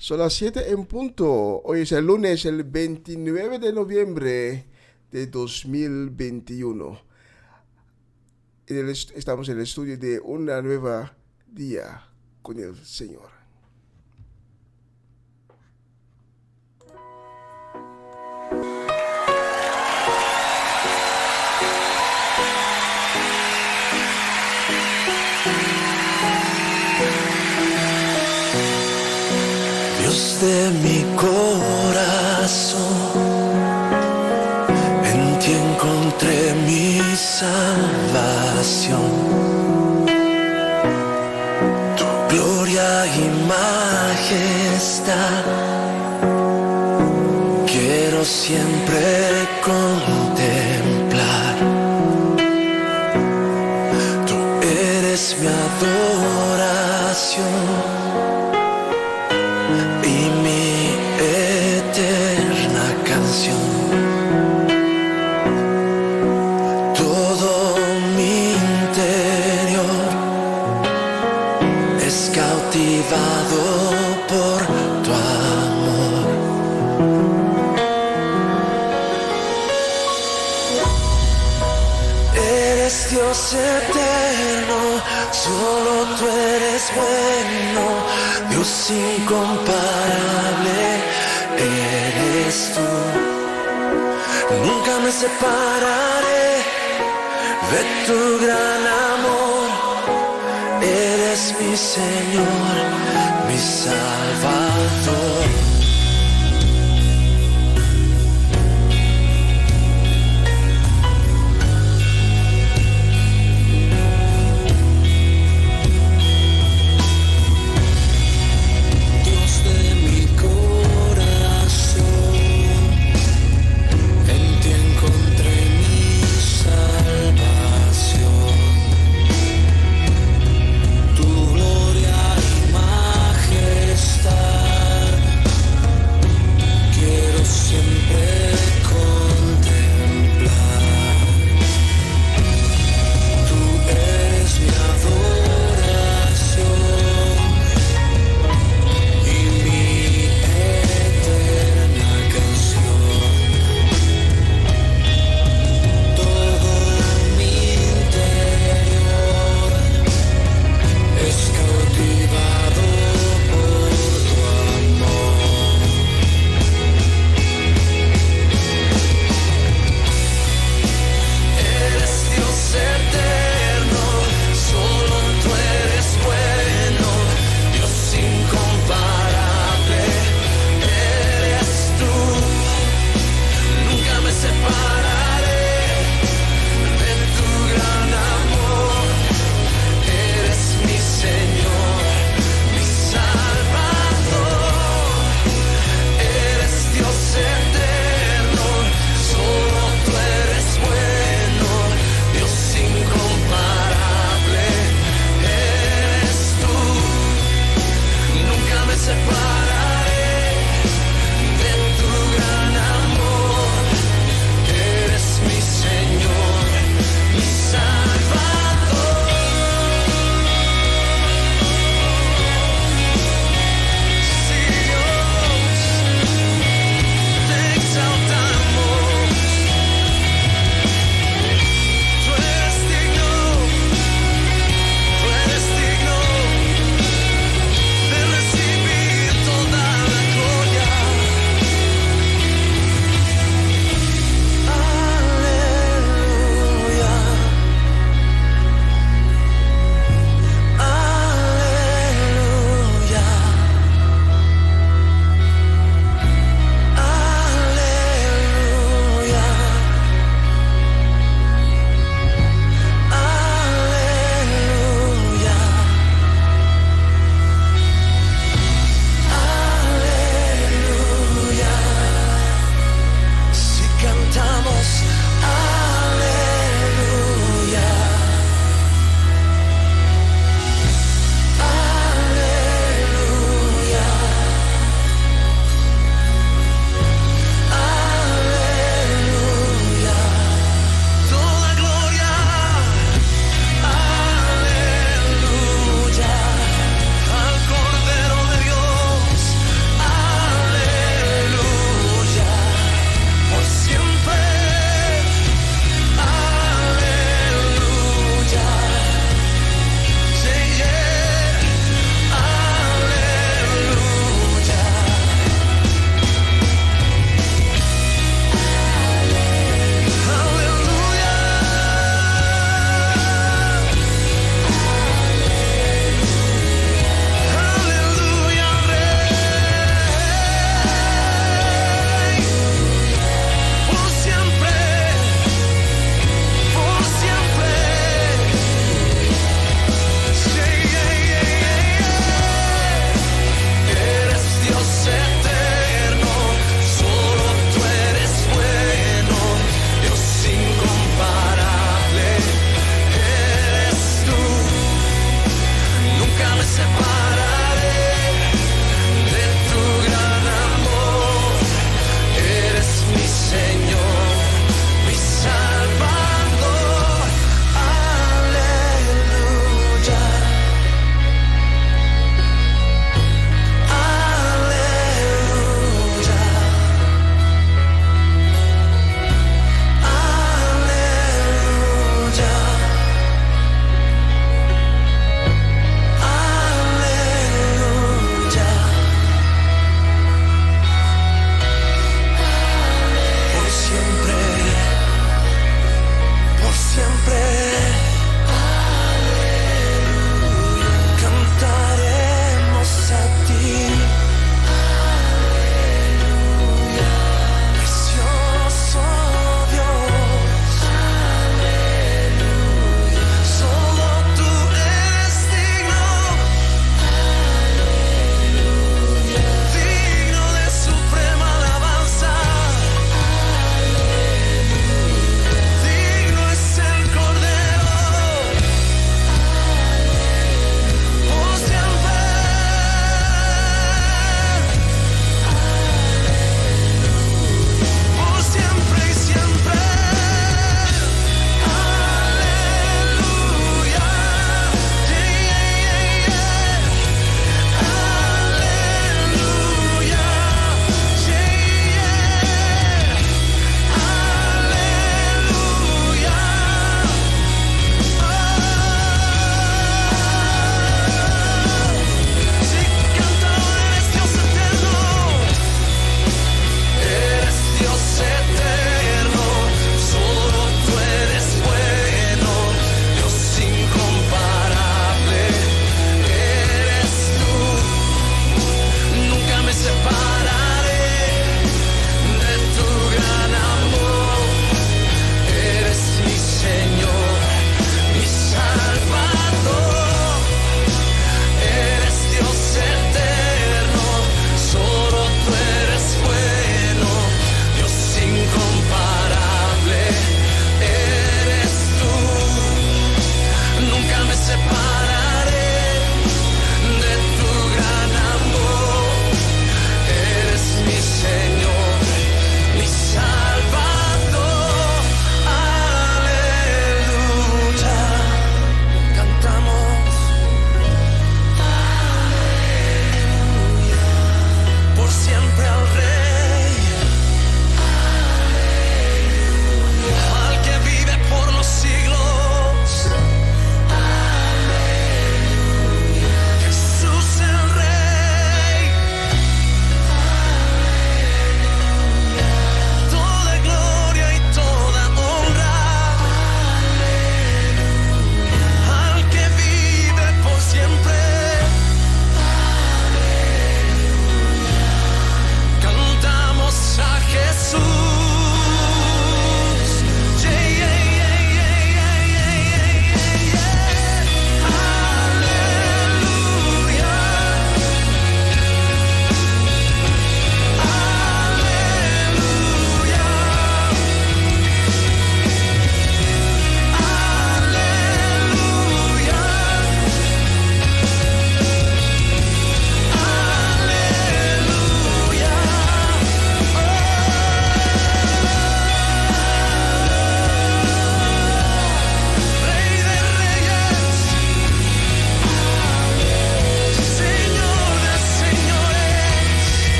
Son las 7 en punto. Hoy es el lunes, el 29 de noviembre de 2021. Estamos en el estudio de Una Nueva Día con el Señor. Dios de mi corazón, en ti encontré mi salvación. Tu gloria y majestad quiero siempre contemplar. Tú eres mi adoración y mi eterna canción. Todo mi interior es cautivado por tu amor. Eres Dios eterno, solo tú eres bueno. Dios incomparable eres tú. Nunca me separaré de tu gran amor. Eres mi Señor, mi Salvador.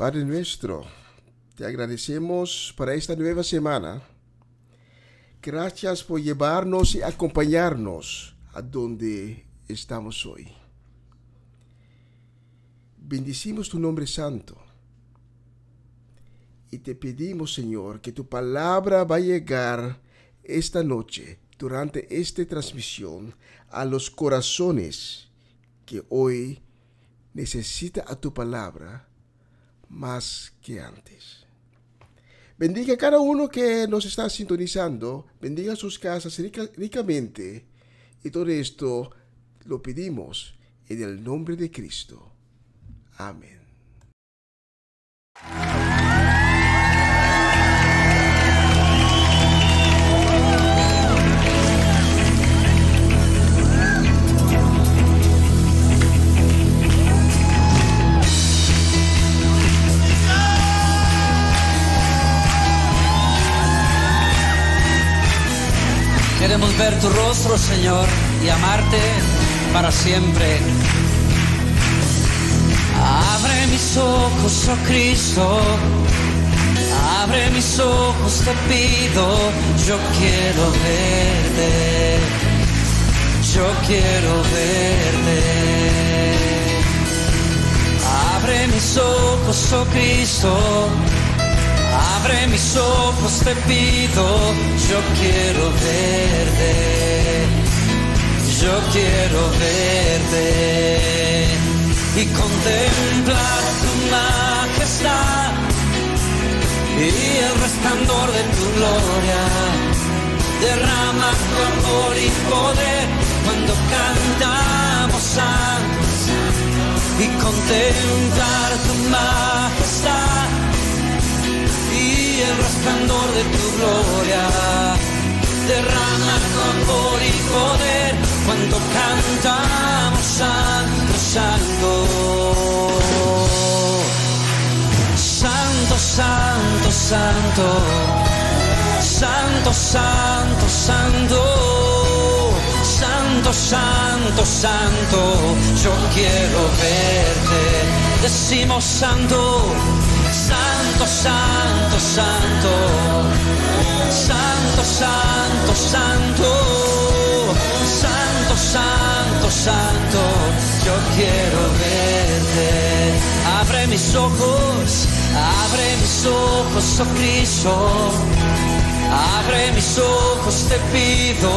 Padre nuestro, te agradecemos para esta nueva semana. Gracias por llevarnos y acompañarnos a donde estamos hoy. Bendecimos tu nombre santo y te pedimos, Señor, que tu palabra va a llegar esta noche durante esta transmisión a los corazones que hoy necesita a tu palabra más que antes. Bendiga a cada uno que nos está sintonizando, bendiga sus casas ricamente, y todo esto lo pedimos en el nombre de Cristo. Amén. Queremos ver tu rostro, Señor, y amarte para siempre. Abre mis ojos, oh Cristo, abre mis ojos, te pido. Yo quiero verte, yo quiero verte. Abre mis ojos, oh Cristo, abre mis ojos, te pido. Yo quiero verte, yo quiero verte y contemplar tu majestad y el resplandor de tu gloria. Derrama tu amor y poder cuando cantamos santos, y contemplar tu majestad y el resplandor de tu gloria. Derrama tu amor y poder cuando cantamos santo, santo. Santo, santo, santo. Santo, santo, santo. Santo, santo, santo. Yo quiero verte. Decimos santo. Santo, santo, santo. Santo, santo, santo. Santo, santo, santo. Yo quiero verte. Abre mis ojos, oh Cristo. Abre mis ojos, te pido.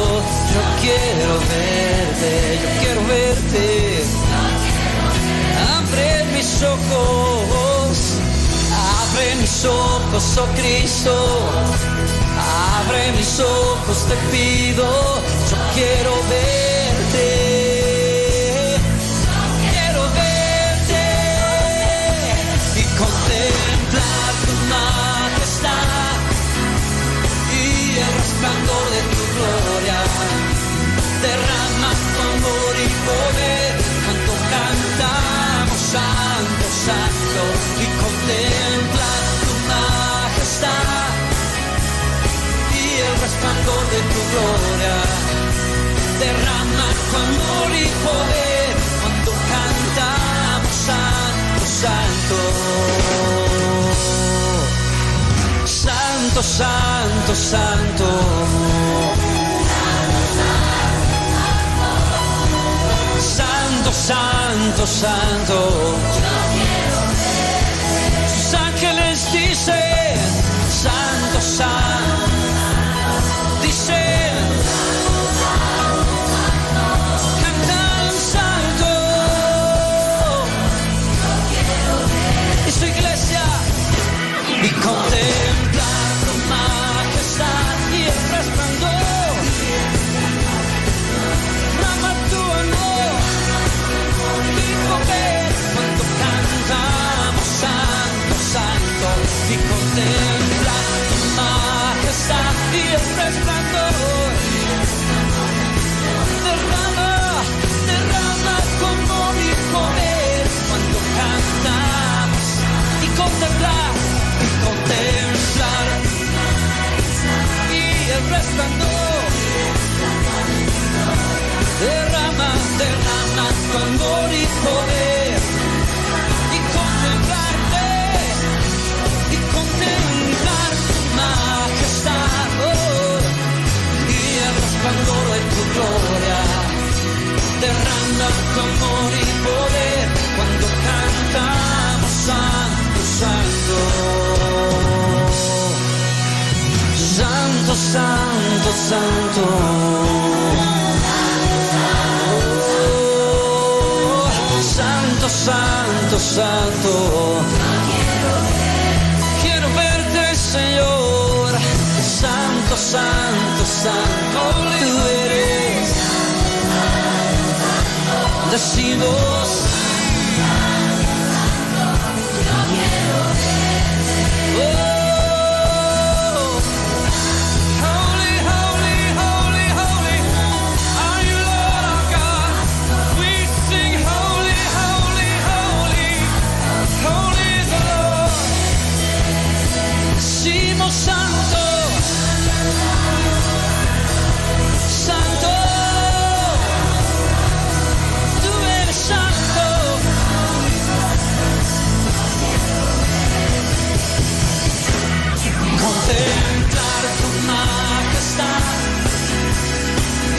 Yo quiero verte, yo quiero verte. Abre mis ojos. Abre mis ojos, oh Cristo, abre mis ojos, te pido. Yo quiero verte, quiero verte y contemplar tu majestad y el resplandor de tu gloria. Derrama tu amor y poder cuando cantamos santo, santo, y contempla tu majestad y el resplandor de tu gloria. Derrama tu amor y poder cuando cantamos santo, santo. Santo, santo, santo. Santo, santo, santo. Sus ángeles dicen, santo, santo. Dicen, cantan santo. Y su iglesia, y contempla tu majestad y el resplandor. Rama tu amor y poder cuando cantamos santo, santo, y contempla tu majestad y el resplandor. Derrama, derrama tu amor y poder cuando cantamos y contemplar y el resplandor. Derrama, derrama tu amor y poder y contemplarte Santo. Santo, Santo, Santo. Santo, Santo, Santo. Quiero verte, Señor. Santo, Santo, Santo. Tú eres. Decimos. Santo, Santo, tú eres santo. Contemplar tu majestad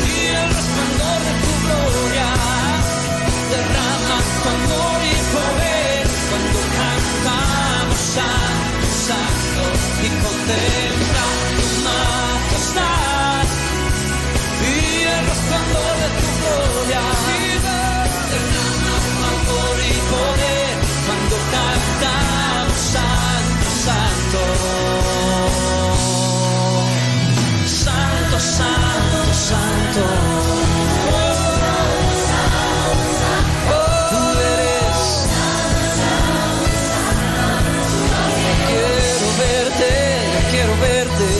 y el resplandor de tu gloria, derrama tu amor y poder cuando cantamos santo, santo. Y contempla tu majestad y el resplandor de tu gloria, derrama tu amor y poder cuando cantamos santo, santo. Santo, santo, santo. Tú eres. Quiero verte,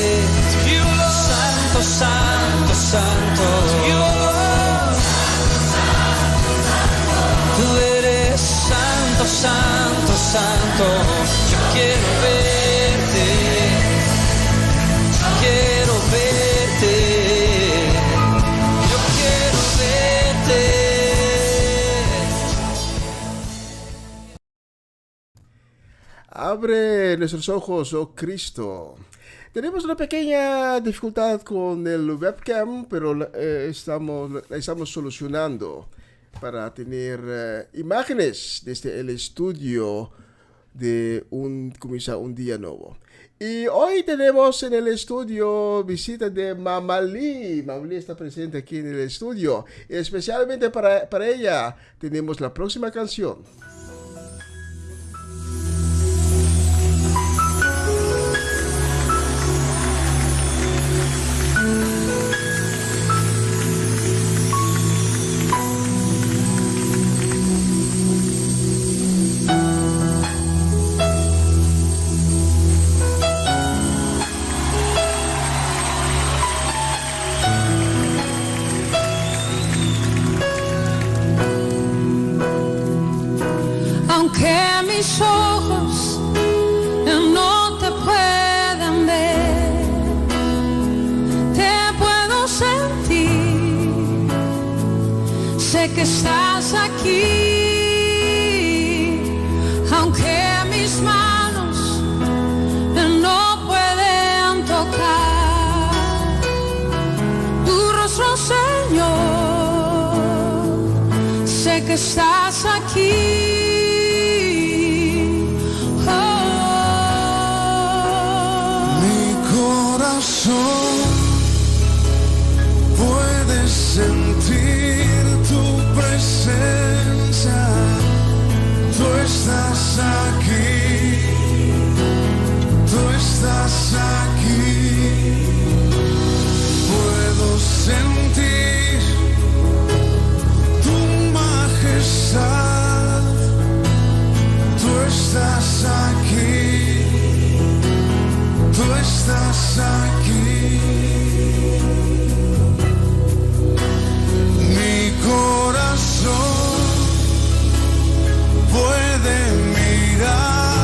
Santo, Santo, Santo. Tú eres Santo, Santo, Santo. Yo quiero verte, quiero verte, yo quiero verte. Abre nuestros ojos, oh Cristo. Tenemos una pequeña dificultad con el webcam, pero la estamos solucionando para tener imágenes desde el estudio de Comienza un Día Nuevo. Y hoy tenemos en el estudio visita de Mamalí. Mamalí está presente aquí en el estudio. Y especialmente para ella tenemos la próxima canción. Mis ojos no te pueden ver, te puedo sentir, sé que estás aquí, aunque mis manos no pueden tocar tu rostro, Señor, sé que estás aquí. Puedes sentir tu presencia, tú estás aquí, tú estás aquí. Puedo sentir tu majestad, tú estás aquí, tú estás aquí. Mi corazón puede mirar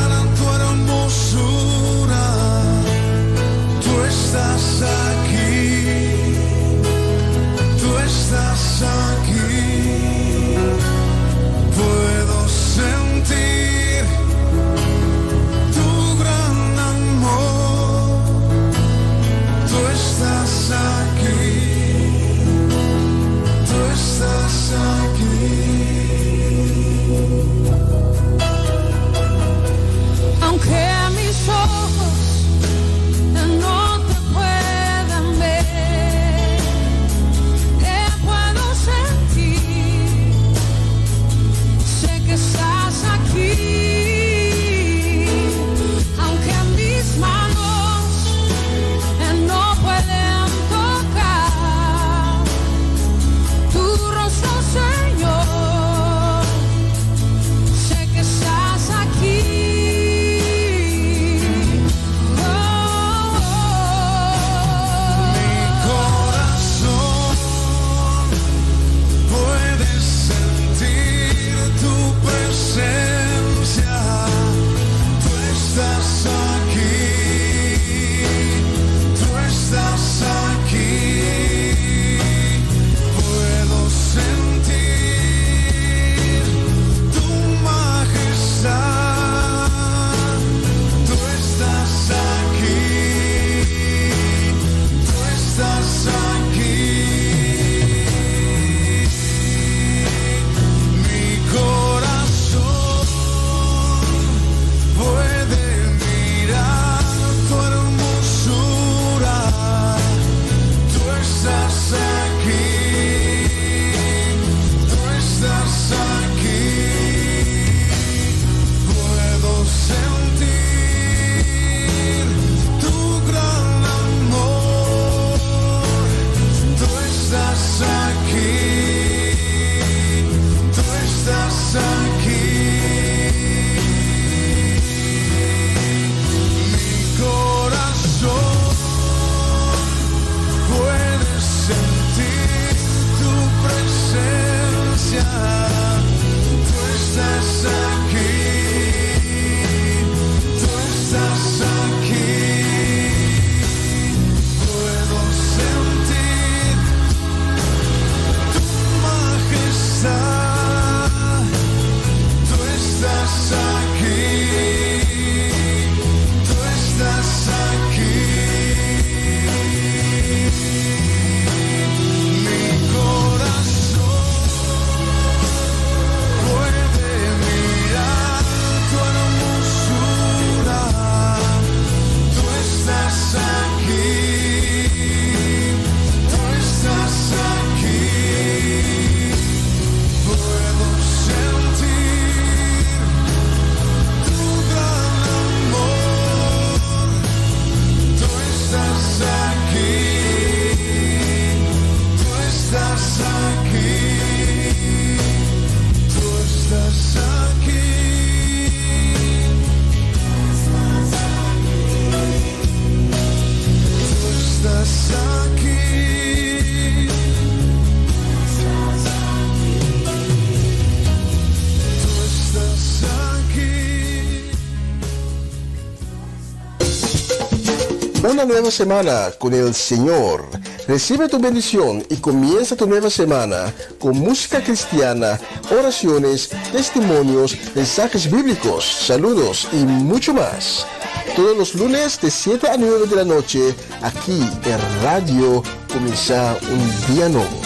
una nueva semana con el Señor. Recibe tu bendición y comienza tu nueva semana con música cristiana, oraciones, testimonios, mensajes bíblicos, saludos y mucho más. Todos los lunes de 7 a 9 de la noche, aquí en Radio Comienza un Día Nuevo.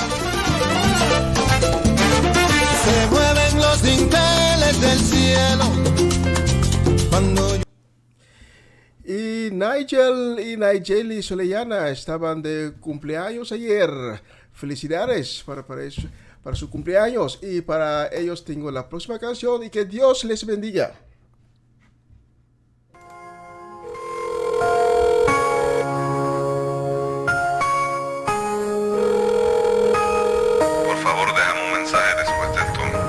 Se mueven los dinteles del cielo cuando yo... Y Nigel y Nigeli Soleyana estaban de cumpleaños ayer. Felicidades para su cumpleaños. Y para ellos tengo la próxima canción y que Dios les bendiga. Por favor, déjame un mensaje después del tono.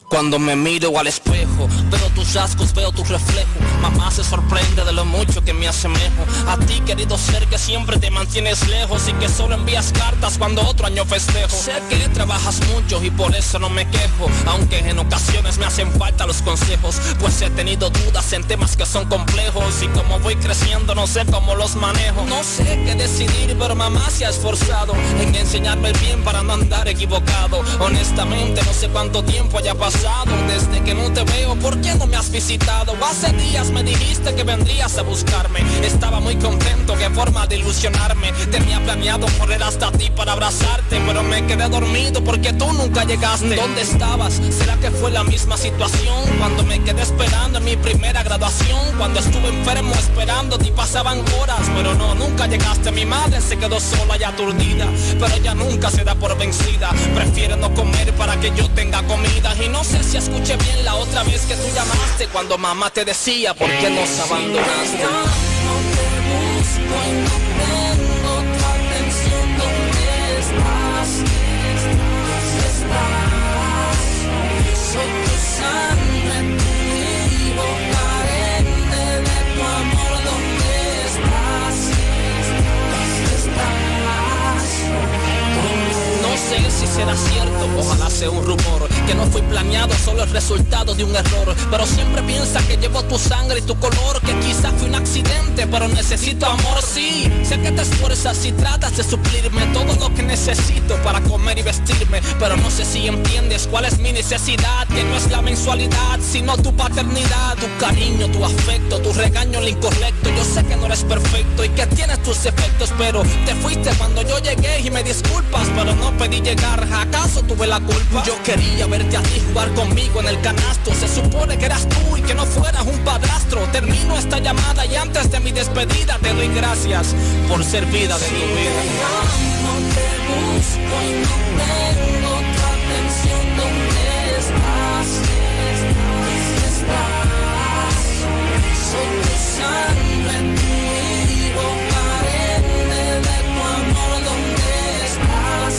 Cuando me miro al espejo, veo tus rasgos, veo tu reflejo. Mamá se sorprende de lo mucho que me asemejo a ti, querido ser, que siempre te mantienes lejos y que solo envías cartas cuando otro año festejo. Sé que trabajas mucho y por eso no me quejo, aunque en ocasiones me hacen falta los consejos, pues he tenido dudas en temas que son complejos y como voy creciendo no sé cómo los manejo. No sé qué decidir, pero mamá se ha esforzado en enseñarme el bien para no andar equivocado. Honestamente no sé cuánto tiempo haya pasado desde que no te veo. ¿Por qué no me has visitado? Hace días me dijiste que vendrías a buscarme. Estaba muy contento, qué forma de ilusionarme. Tenía planeado correr hasta ti para abrazarte, pero me quedé dormido porque tú nunca llegaste. ¿Dónde estabas? ¿Será que fue la misma situación cuando me quedé esperando en mi primera graduación? Cuando estuve enfermo esperándote y pasaban horas, pero no, nunca llegaste. Mi madre se quedó sola y aturdida, pero ella nunca se da por vencida. Prefiere no comer para que yo tenga comida. Y no sé si escuché bien la otra vez que tú llamaste, cuando mamá te decía ¿por qué nos abandonaste? Ya no te busco y no tengo tu atención. ¿Dónde estás? Soy tu sangre, tu vivo, carente de tu amor. ¿Dónde estás? No sé si será cierto, ojalá sea un rumor, que no fui planeado, solo el resultado de un error. Pero siempre piensa que llevo tu sangre y tu color, que quizás fue un accidente, pero necesito amor, sí. Sé que te esfuerzas y tratas de suplirme todo lo que necesito para comer y vestirme, pero no sé si entiendes cuál es mi necesidad, que no es la mensualidad, sino tu paternidad, tu cariño, tu afecto, tu regaño, lo incorrecto. Yo sé que no eres perfecto y que tienes tus efectos, pero te fuiste cuando yo llegué y me disculpas, pero no pedí llegar, ¿acaso tuve la culpa? Yo quería verte a ti jugar conmigo en el canasto, se supone que eras tú y que no fueras un padrastro. Termino esta llamada y antes de mi despedida te doy gracias por ser vida de mi vida. Ya no te busco y no tengo tu atención. ¿Dónde estás? Soy tu sangre, tu vivo, carente de tu amor. ¿Dónde estás?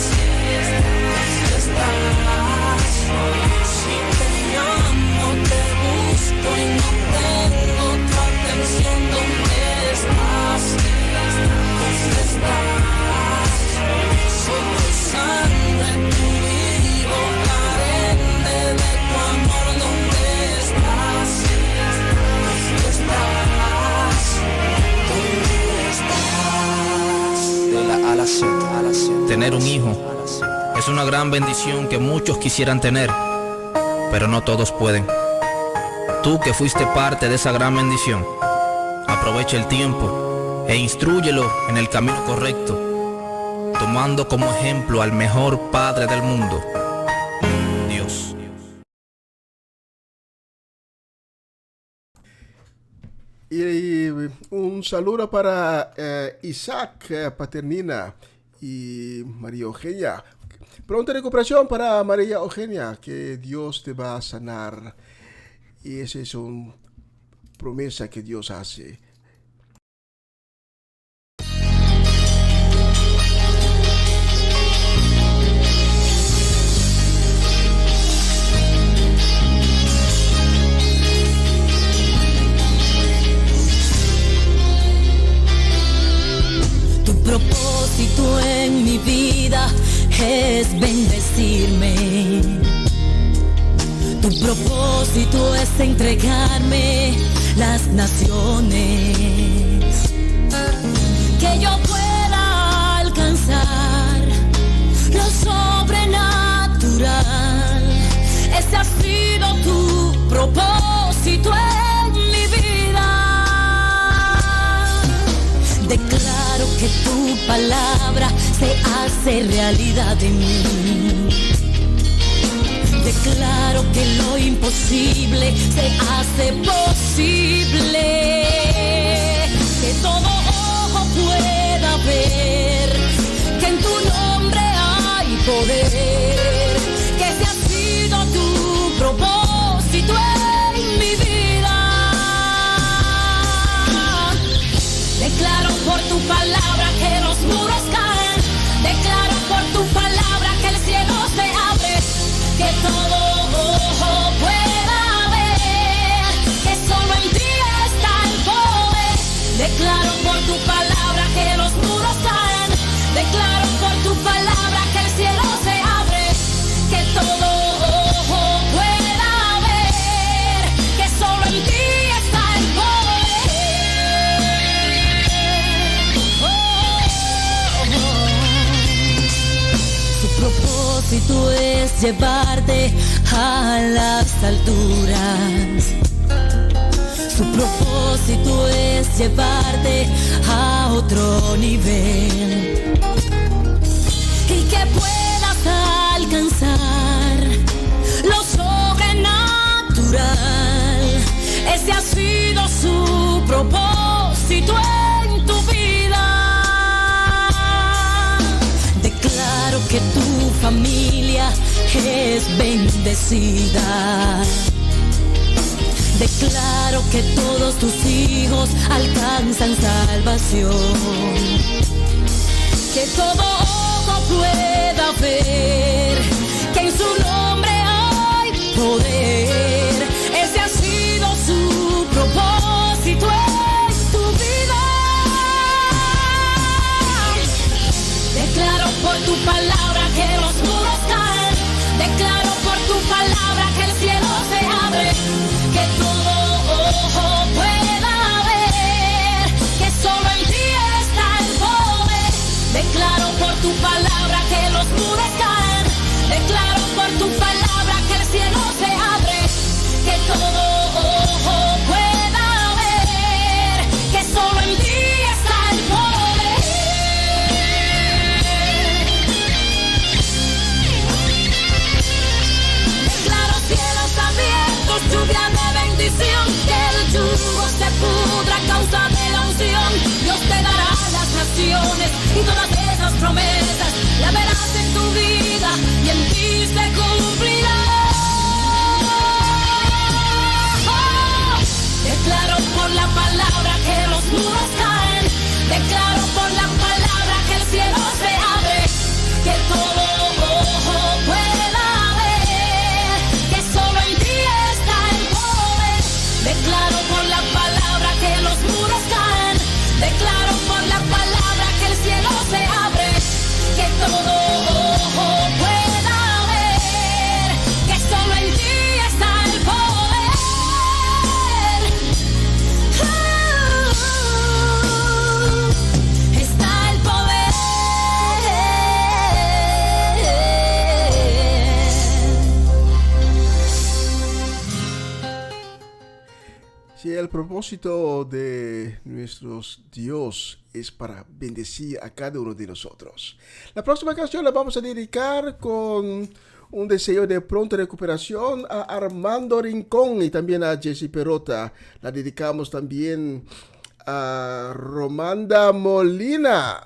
Si te llamo, te busco y no tengo tu atención. ¿Dónde estás? Soy tu sangre, tu vivo, carente de tu amor. ¿Dónde estás? De la A a la Z. Tener un hijo es una gran bendición que muchos quisieran tener, pero no todos pueden. Tú que fuiste parte de esa gran bendición, aprovecha el tiempo e instrúyelo en el camino correcto, tomando como ejemplo al mejor padre del mundo, Dios. Y un saludo para Isaac Paternina y María Eugenia. Pronta recuperación para María Eugenia, que Dios te va a sanar. Y esa es una promesa que Dios hace. Tu propósito en mi vida es bendecirme. Tu propósito es entregarme las naciones. que yo pueda alcanzar lo sobrenatural. Ese ha sido tu propósito en mi vida. Declaro que tu palabra se hace realidad en mí. Declaro que lo imposible se hace posible. Que todo ojo pueda ver que en tu nombre hay poder. Que ese ha sido tu propósito en mi vida. Declaro por tu palabra que los muros caen. Declaro por tu palabra que el cielo se abre. Que todo ojo pueda ver que solo en ti está el poder. Declaro por tu palabra que los muros caen. Declaro por tu palabra que el cielo se abre. Que todo ojo pueda ver que solo en ti está el poder. Su propósito es llevarte a las alturas. Su propósito es llevarte a otro nivel. Y que puedas alcanzar lo sobrenatural. Ese ha sido su propósito en tu vida. Declaro que tu familia es bendecida. Declaro que todos tus hijos alcanzan salvación. Que todo ojo pueda ver que en su nombre hay poder. Ese ha sido su propósito en tu vida. Declaro por tu palabra que los muros caen. Declaro por tu palabra que el cielo se abre. Que todo ojo pueda ver que solo en ti está el poder. Declaro por tu palabra que los muros caen. Declaro por tu palabra que el cielo se abre. Que todo ojo pueda ver que solo en ti está el poder. Declaro cielos abiertos, lluvia de bendición, que el yugo se pudra a causa de la unción. Dios te dará las naciones y todas esas promesas la verás en tu vida y en ti se cumplirá. Declaro por la palabra que los muros caen. Declaro por la palabra que el cielo se abre. Que todo ojo pueda ver que solo en ti está el poder. Declaro por la palabra que los muros caen. Declaro por la palabra que el cielo se abre. Que todo ojo pueda ver que solo en ti está el poder. Está el poder. Si el propósito de nuestro Dios es para bendecir a cada uno de nosotros. La próxima canción la vamos a dedicar con un deseo de pronta recuperación a Armando Rincón y también a Jesse Perota. La dedicamos también a Romanda Molina.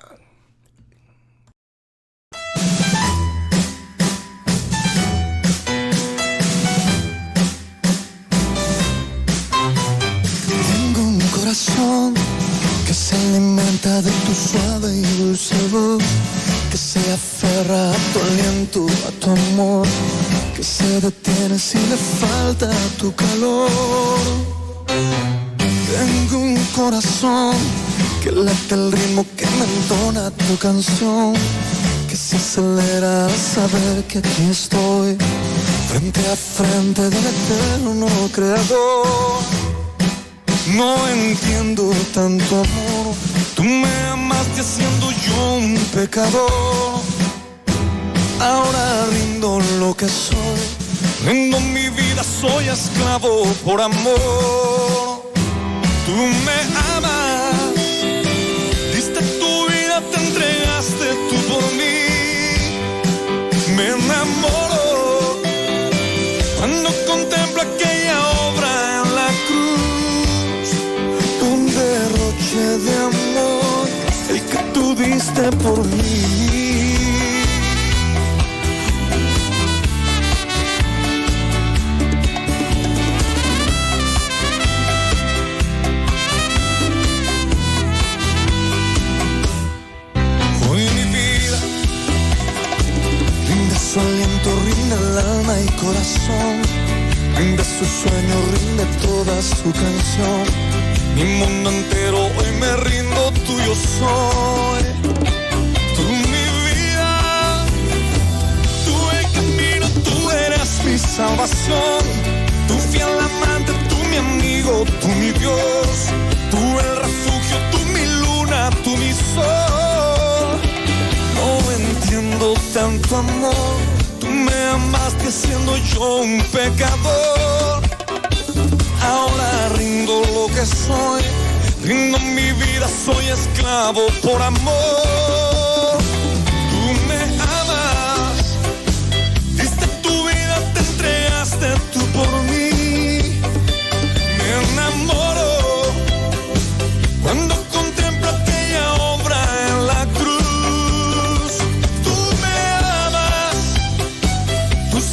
Tengo un corazón que se alimenta de tu suave y dulce voz, que se aferra a tu aliento, a tu amor, que se detiene si le falta tu calor. Tengo un corazón que late el ritmo que me entona tu canción, que se acelera al saber que aquí estoy, frente a frente del eterno creador. No entiendo tanto amor, tú Tú me amaste siendo yo un pecador. Ahora rindo lo que soy, rindo mi vida, soy esclavo por amor. Tú me amas, diste tu vida, te entregaste tú por mí. Me enamoro cuando contemplo aquella obra en la cruz. Un derroche de amor, el que tú diste por mí. Su aliento rinde el alma y corazón, rinde su sueño, rinde toda su canción. Mi mundo entero hoy me rindo, tuyo soy. Tú mi vida, tú el camino, tú eres mi salvación. Tú fiel amante, tú mi amigo, tú mi Dios. Tú el refugio, tú mi luna, tú mi sol. No entiendo tanto amor, tú me amaste siendo yo un pecador. Ahora rindo lo que soy, rindo mi vida, soy esclavo por amor. Tú me amas, diste tu vida, te entregaste tú por mí. Me enamoro cuando contemplo aquella obra en la cruz.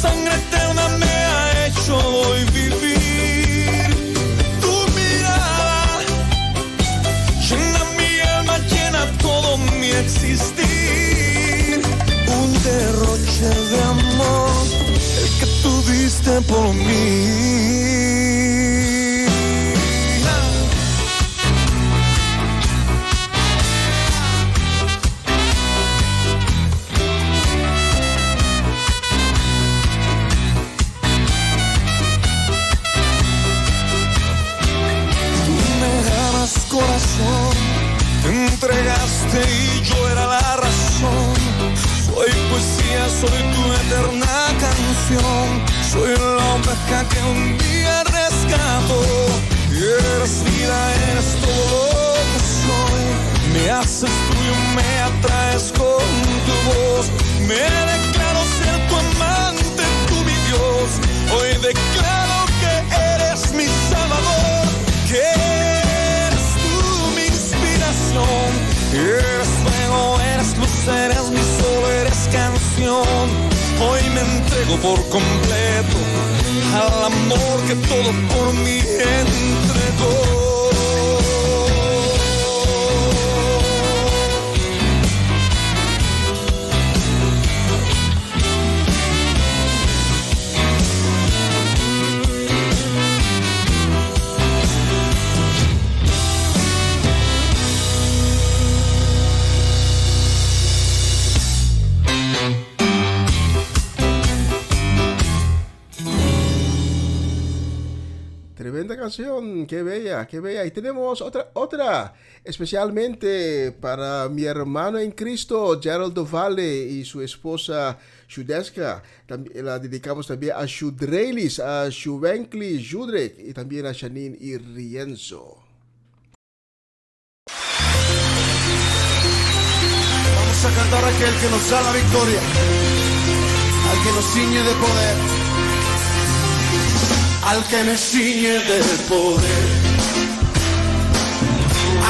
Sangre eterna me ha hecho hoy vivir. Tu mirada llena mi alma, llena todo mi existir. Un derroche de amor, el que tú diste por mí. Corazón, te entregaste y yo era la razón. Soy poesía, soy tu eterna canción. Soy la oveja que un día rescató. Eres vida, eres todo lo que soy. Me haces tuyo, me atraes con tu voz. Me declaro ser tu amante, tú mi Dios. Hoy declaro que eres mi Salvador. Que eres fuego, eres luz, eres mi sol, eres canción. Hoy me entrego por completo al amor que todo por mí entregó. Tremenda canción, qué bella, qué bella. Y tenemos otra, especialmente para mi hermano en Cristo, Gerald Valle y su esposa Shudeska. La dedicamos también a Shudreilis, a Shuvenkli Judrek y también a Janine y Rienzo. Vamos a cantar a aquel que nos da la victoria, al que nos ciñe de poder. Al que me ciñe del poder,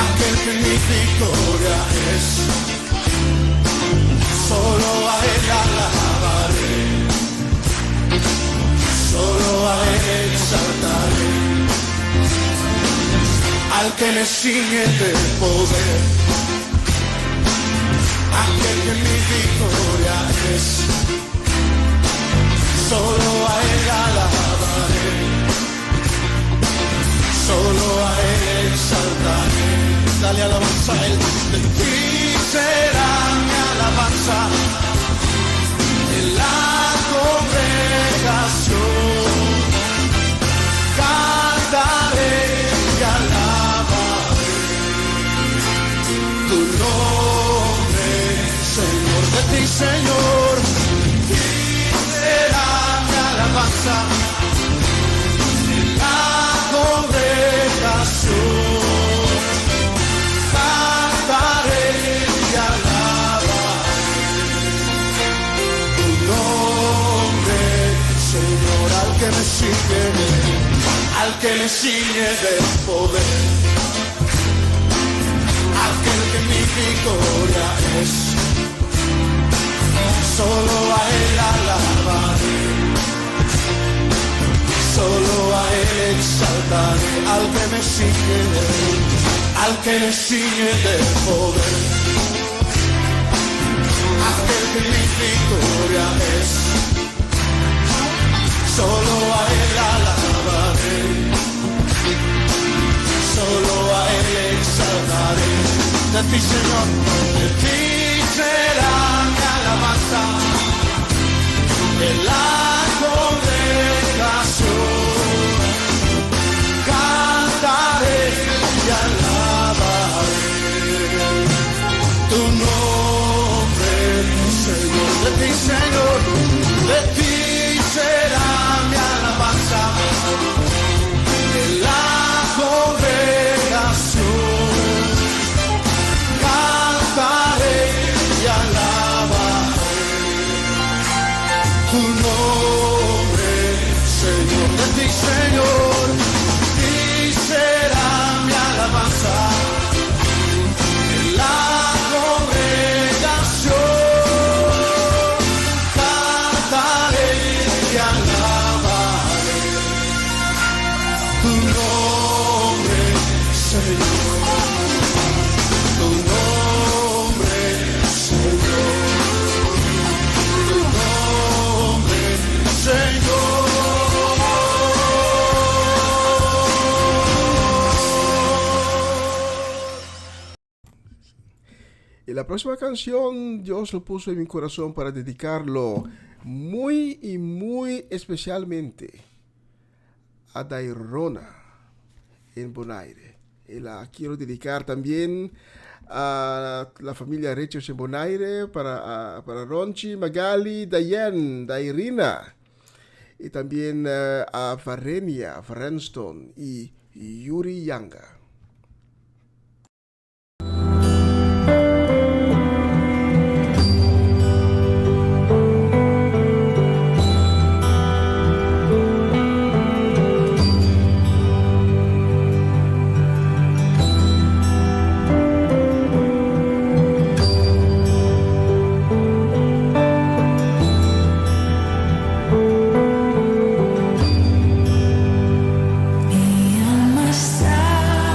aquel que mi victoria es, solo a él alabaré, solo a él exaltaré. Al que me ciñe del poder, aquel que mi victoria es, solo a él alabaré, solo a él exaltaré. Dale alabanza a él. De ti será mi alabanza en la congregación. Cantaré y alabaré alabanza en la congregación. Cantaré y alabaré tu nombre, Señor, al que me ciñe de poder, aquel que mi victoria es. Solo a Él alabaré, solo a Él exaltaré, al que me ciñe de poder, aquel que mi victoria es. Solo a Él alabaré, solo a Él exaltaré. De ti, Señor, de ti será mi alabanza en la congregación. Cantaré y alabaré tu nombre, Señor. De ti, Señor, de ti será mi alabanza en la congregación. Cantaré y alabaré tu nombre, Señor. De ti, Señor, y será mi alabanza en la congregación. Cantaré y alabaré tu nombre, Señor. Tu nombre, Señor. Tu nombre, Señor. Y la próxima canción Dios lo puso en mi corazón para dedicarlo muy y muy especialmente a Dairona en Bonaire. Y la quiero dedicar también a la familia Rechos en Bonaire, para Ronchi, Magali, Dayan, Dairina, y también a Varenia, Varenston y Yuri Yanga. Mi alma está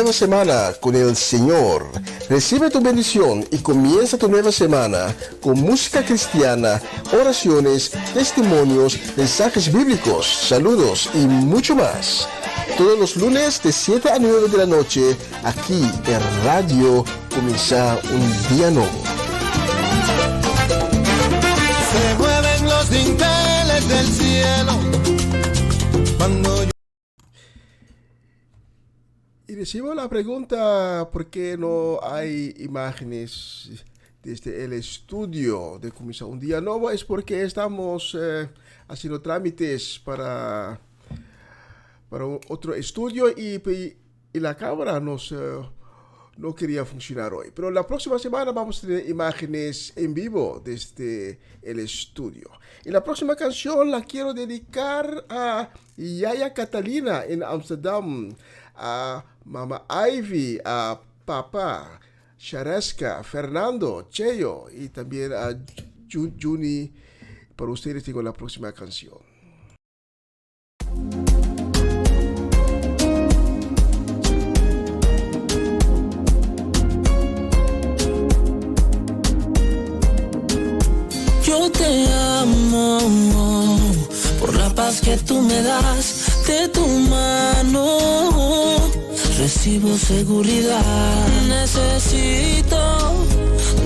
nueva semana con el Señor. Recibe tu bendición y comienza tu nueva semana con música cristiana, oraciones, testimonios, mensajes bíblicos, saludos y mucho más. Todos los lunes de 7 a 9 de la noche, aquí en Radio Comienza un Día Nuevo. Se mueven los dinteles del cielo cuando yo... Y recibo la pregunta, ¿por qué no hay imágenes desde el estudio de Comienza un Día Nuevo? Es porque estamos haciendo trámites para otro estudio y la cámara no quería funcionar hoy. Pero la próxima semana vamos a tener imágenes en vivo desde el estudio. Y la próxima canción la quiero dedicar a Yaya Catalina en Amsterdam, a Mama Ivy, a Papá, Shareska, Fernando, Cheyo y también a Juni. Para ustedes tengo la próxima canción. Yo te amo por la paz que tú me das de tu mano. Recibo seguridad, necesito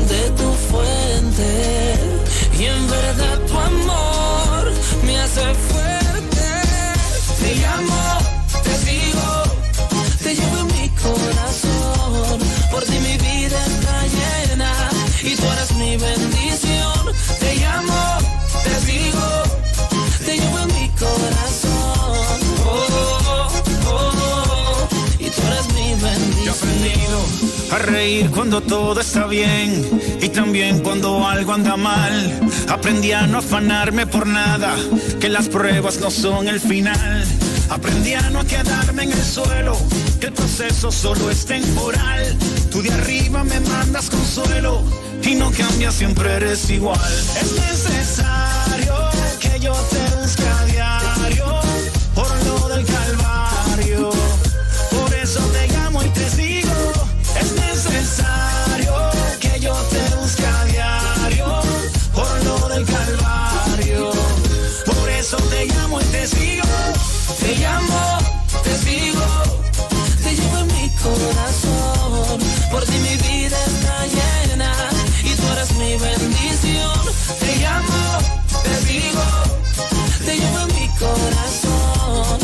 de tu fuente y en verdad tu amor me hace fuerte. Te llamo, te sigo, te llevo en mi corazón. Por ti mi vida está llena y tú eres mi bendición. Te llamo, te sigo, te llevo en mi corazón. Y tú eres mi bendición. Yo he aprendido a reír cuando todo está bien y también cuando algo anda mal. Aprendí a no afanarme por nada, que las pruebas no son el final. Aprendí a no quedarme en el suelo, que el proceso solo es temporal. Tú de arriba me mandas consuelo y no cambias, siempre eres igual. Es necesario que yo te busque a diario por lo del Calvario. Por eso te llamo y te sigo. Es necesario que yo te busque a diario por lo del Calvario. Por eso te llamo y te sigo. Te llamo, te sigo, te llevo en mi corazón. Por ti mi vida está llena y tú eres mi bendición. Te llamo, te sigo, te llevo en mi corazón.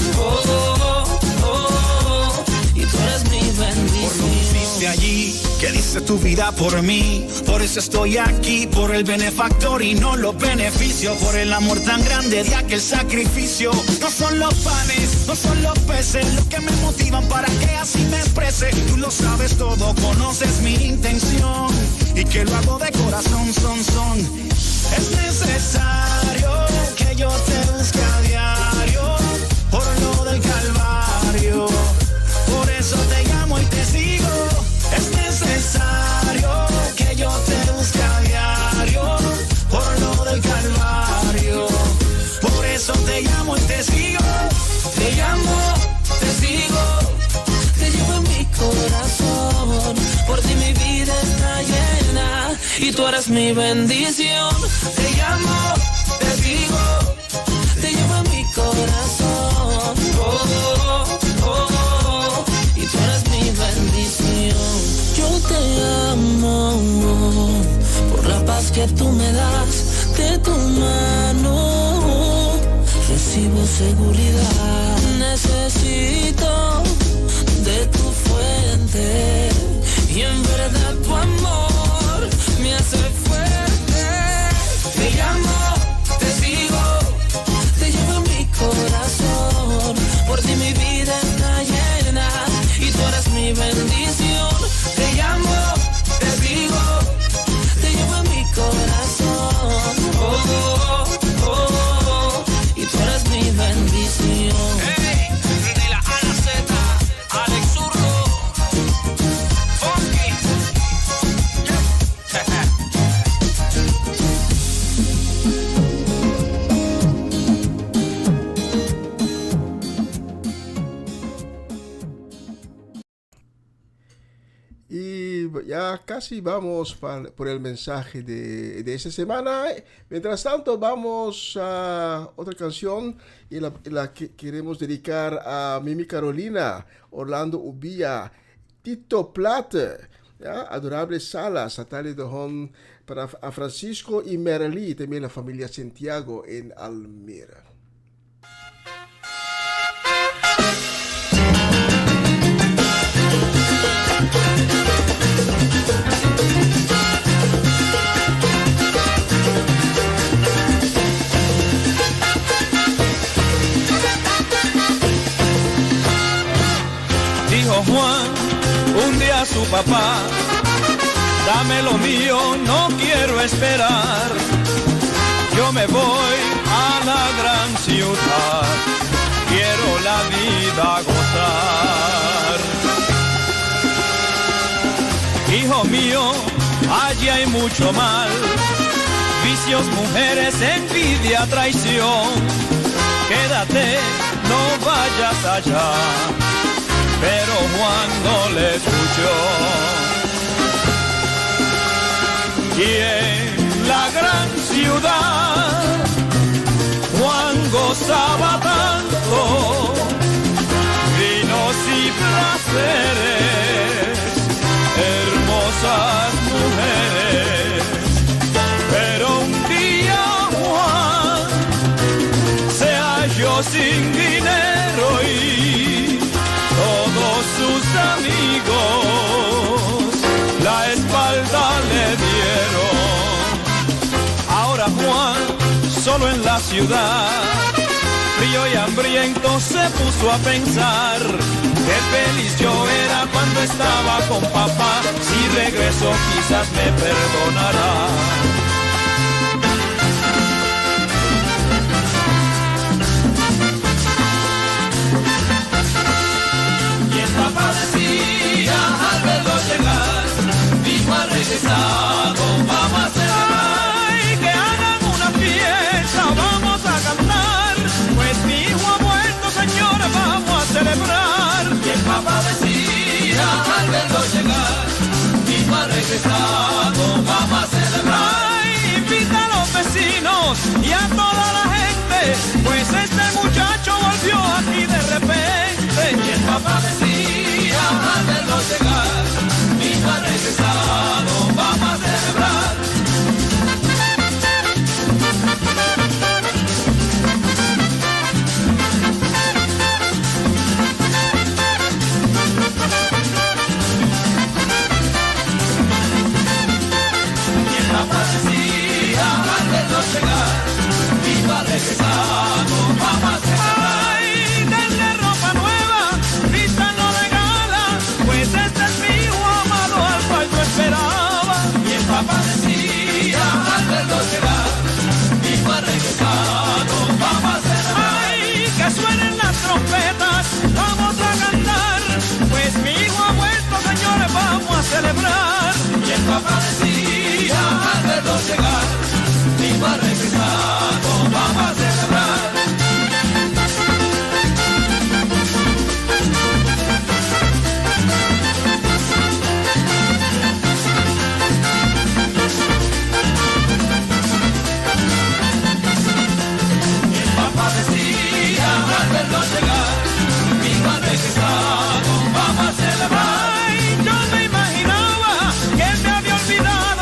Y tú eres mi bendición. Por lo que hiciste allí, que diste tu vida por mí. Por eso estoy aquí, por el benefactor y no los beneficios. Por el amor tan grande de aquel sacrificio. No son los panes, no son los peces los que me motivan para que así me exprese. Tú lo sabes todo, conoces mi intención y que lo hago de corazón, son. Es necesario que yo te busque a diario por lo del Calvario. Por eso te llamo y te sigo. Es necesario que yo te busque a diario por lo del Calvario. Por eso te llamo y te sigo. Te llamo, te sigo, te llevo en mi corazón. Por ti mi vida está llena y tú eres mi bendición. Te llamo, te sigo, te llevo en mi corazón. Y tú eres mi bendición. Yo te amo por la paz que tú me das de tu mano. Recibo seguridad, necesito de tu fuente y en verdad tu amor me hace fuerte. Te llamo, te sigo, te llevo en mi corazón. Por ti mi vida está llena y tú eres mi bendición. Te llamo, te sigo, te llevo en mi corazón. Y tú eres mi bendición. Hey, de la A a la Z, Alex Zurdo, Funky. ya casi vamos por el mensaje de esta semana. Mientras tanto, vamos a otra canción y la que queremos dedicar a Mimi Carolina, Orlando Ubilla, Tito Plata, ¿ya? Adorable Salas, Natalia Dojón, para a Francisco y Merlí, también la familia Santiago en Almira. Dijo Juan un día a su papá: dame lo mío, no quiero esperar. Yo me voy a la gran ciudad, quiero la vida gozar. Hijo mío, allí hay mucho mal, vicios, mujeres, envidia, traición. Quédate, no vayas allá. Pero Juan no le escuchó. Y en la gran ciudad Juan gozaba tanto, vinos y placeres, hermosas mujeres. Pero un día Juan se halló sin dinero y todos sus amigos la espalda le dieron. Ahora Juan, solo en la ciudad, frío y hambriento, se puso a pensar: qué feliz yo era cuando estaba con papá, si regreso quizás me perdonará. Papá decía al verlo llegar: hijo ha regresado, vamos a celebrar. Ay, que hagan una fiesta, vamos a cantar, pues mi hijo ha vuelto, señores, vamos a celebrar. Y el papá decía al verlo llegar: hijo ha regresado, vamos a celebrar. Ay, invita a los vecinos y a toda la gente, pues este muchacho volvió aquí de repente. Y el papá decía al verlo llegar: mi hijo ha regresado, vamos a celebrar. Y el papá decía al verlo llegar: mi hijo ha regresado, vamos a celebrar. Papá decía al verlo llegar: mi hijo ha regresado, vamos a celebrar. Ay, que suenen las trompetas, vamos a cantar, pues mi hijo ha vuelto, señores, vamos a celebrar. Y el papá decía al verlo llegar: mi hijo ha regresado, vamos a celebrar. Al verlo llegar, mi hijo ha regresado, vamos a celebrar. Ay, yo me imaginaba que me había olvidado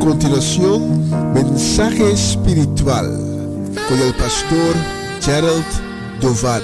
continuación, mensaje espiritual con el pastor Gerald Dovat.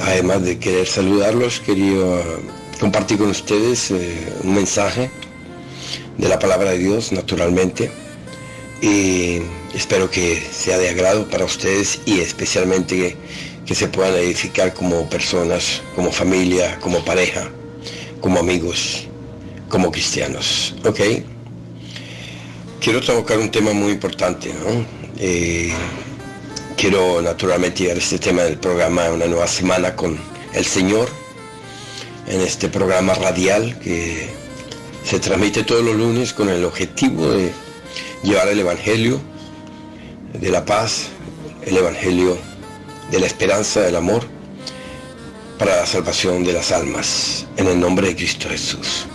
Además de querer saludarlos, quería compartir con ustedes un mensaje de la palabra de Dios, naturalmente, y espero que sea de agrado para ustedes y especialmente que se puedan edificar como personas, como familia, como pareja, como amigos, como cristianos, ¿ok? Quiero tocar un tema muy importante, ¿no? Quiero naturalmente llevar este tema del programa a una nueva semana con el Señor, en este programa radial que se transmite todos los lunes con el objetivo de llevar el Evangelio de la paz, el Evangelio de la esperanza, del amor, para la salvación de las almas, en el nombre de Cristo Jesús.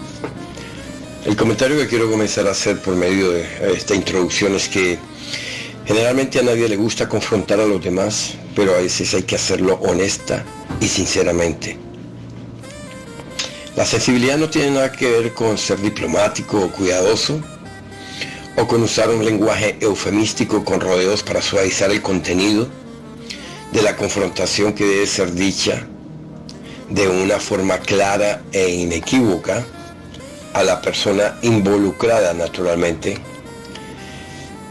El comentario que quiero comenzar a hacer por medio de esta introducción es que generalmente a nadie le gusta confrontar a los demás, pero a veces hay que hacerlo honesta y sinceramente. La sensibilidad no tiene nada que ver con ser diplomático o cuidadoso, o con usar un lenguaje eufemístico con rodeos para suavizar el contenido de la confrontación que debe ser dicha de una forma clara e inequívoca a la persona involucrada, naturalmente.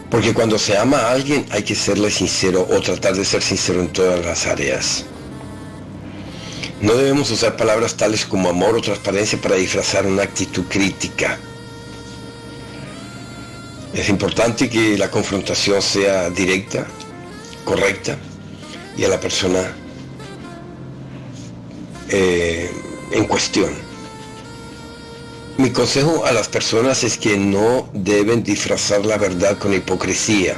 Porque cuando se ama a alguien hay que serle sincero o tratar de ser sincero en todas las áreas. No debemos usar palabras tales como amor o transparencia para disfrazar una actitud crítica. Es importante que la confrontación sea directa, correcta y a la persona en cuestión. Mi consejo a las personas es que no deben disfrazar la verdad con hipocresía,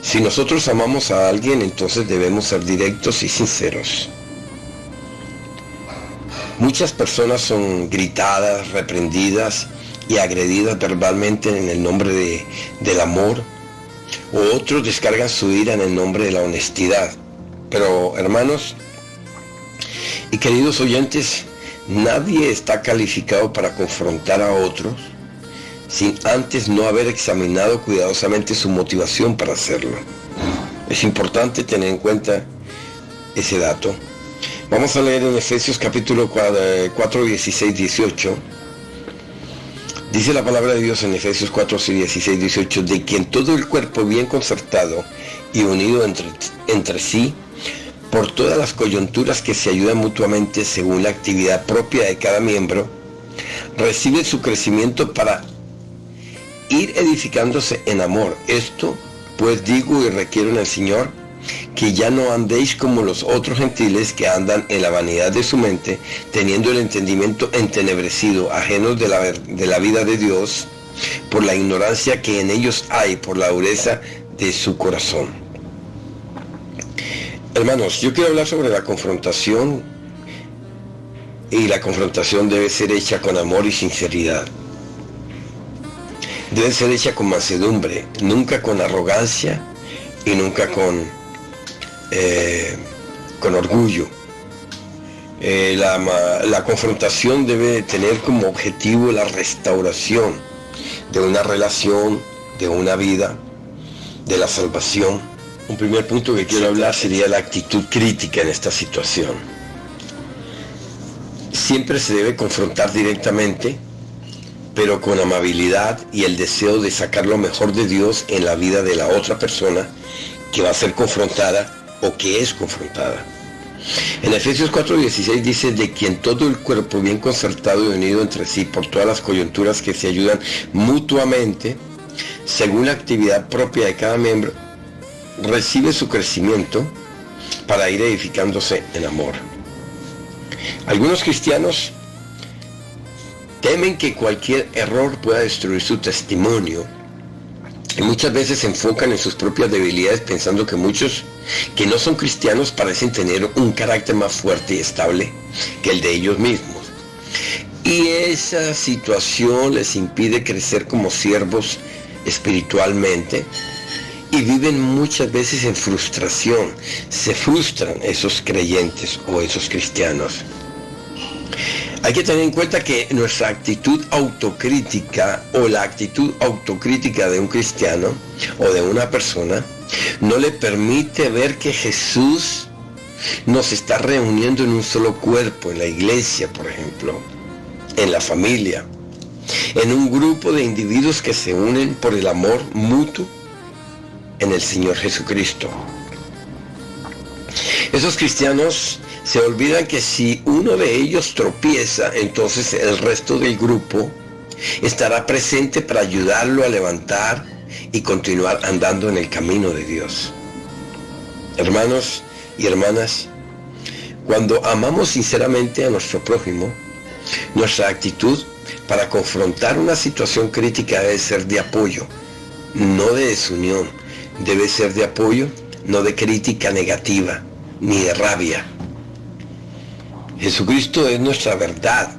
Si nosotros amamos a alguien, entonces debemos ser directos y sinceros. Muchas personas son gritadas, reprendidas y agredidas verbalmente en el nombre del amor, o otros descargan su ira en el nombre de la honestidad. Pero, hermanos y queridos oyentes, nadie está calificado para confrontar a otros sin antes no haber examinado cuidadosamente su motivación para hacerlo. Es importante tener en ese dato. Vamos a leer en Efesios capítulo 4, 16, 18. Dice la palabra de Dios en Efesios 4, 16, 18, de quien todo el cuerpo bien concertado y unido entre sí, por todas las coyunturas que se ayudan mutuamente según la actividad propia de cada miembro, recibe su crecimiento para ir edificándose en amor. Esto, pues digo y requiero en el Señor, que ya no andéis como los otros gentiles que andan en la vanidad de su mente, teniendo el entendimiento entenebrecido, ajenos de la vida de Dios, por la ignorancia que en ellos hay, por la dureza de su corazón. Hermanos, yo quiero hablar sobre la confrontación, y la confrontación debe ser hecha con amor y sinceridad. Debe ser hecha con mansedumbre, nunca con arrogancia y nunca con orgullo. La confrontación debe tener como objetivo la restauración de una relación, de una vida, de la salvación. Un primer punto que quiero hablar sería la actitud crítica en esta situación. Siempre se debe confrontar directamente, pero con amabilidad y el deseo de sacar lo mejor de Dios en la vida de la otra persona que va a ser confrontada o que es confrontada. En Efesios 4:16 dice, de quien todo el cuerpo bien concertado y unido entre sí por todas las coyunturas que se ayudan mutuamente, según la actividad propia de cada miembro, recibe su crecimiento para ir edificándose en amor. Algunos cristianos temen que cualquier error pueda destruir su testimonio y muchas veces se enfocan en sus propias debilidades, pensando que muchos que no son cristianos parecen tener un carácter más fuerte y estable que el de ellos mismos. Y esa situación les impide crecer como siervos espiritualmente y viven muchas veces en frustración. Se frustran esos creyentes o esos cristianos. Hay que tener en cuenta que nuestra actitud autocrítica o la actitud autocrítica de un cristiano o de una persona no le permite ver que Jesús nos está reuniendo en un solo cuerpo, en la iglesia, por ejemplo, en la familia, en un grupo de individuos que se unen por el amor mutuo en el Señor Jesucristo. Esos cristianos se olvidan que si uno de ellos tropieza, entonces el resto del grupo estará presente para ayudarlo a levantar y continuar andando en el camino de Dios. Hermanos y hermanas, cuando amamos sinceramente a nuestro prójimo, nuestra actitud para confrontar una situación crítica debe ser de apoyo, no de desunión. Debe ser de apoyo, no de crítica negativa, ni de rabia. Jesucristo es nuestra verdad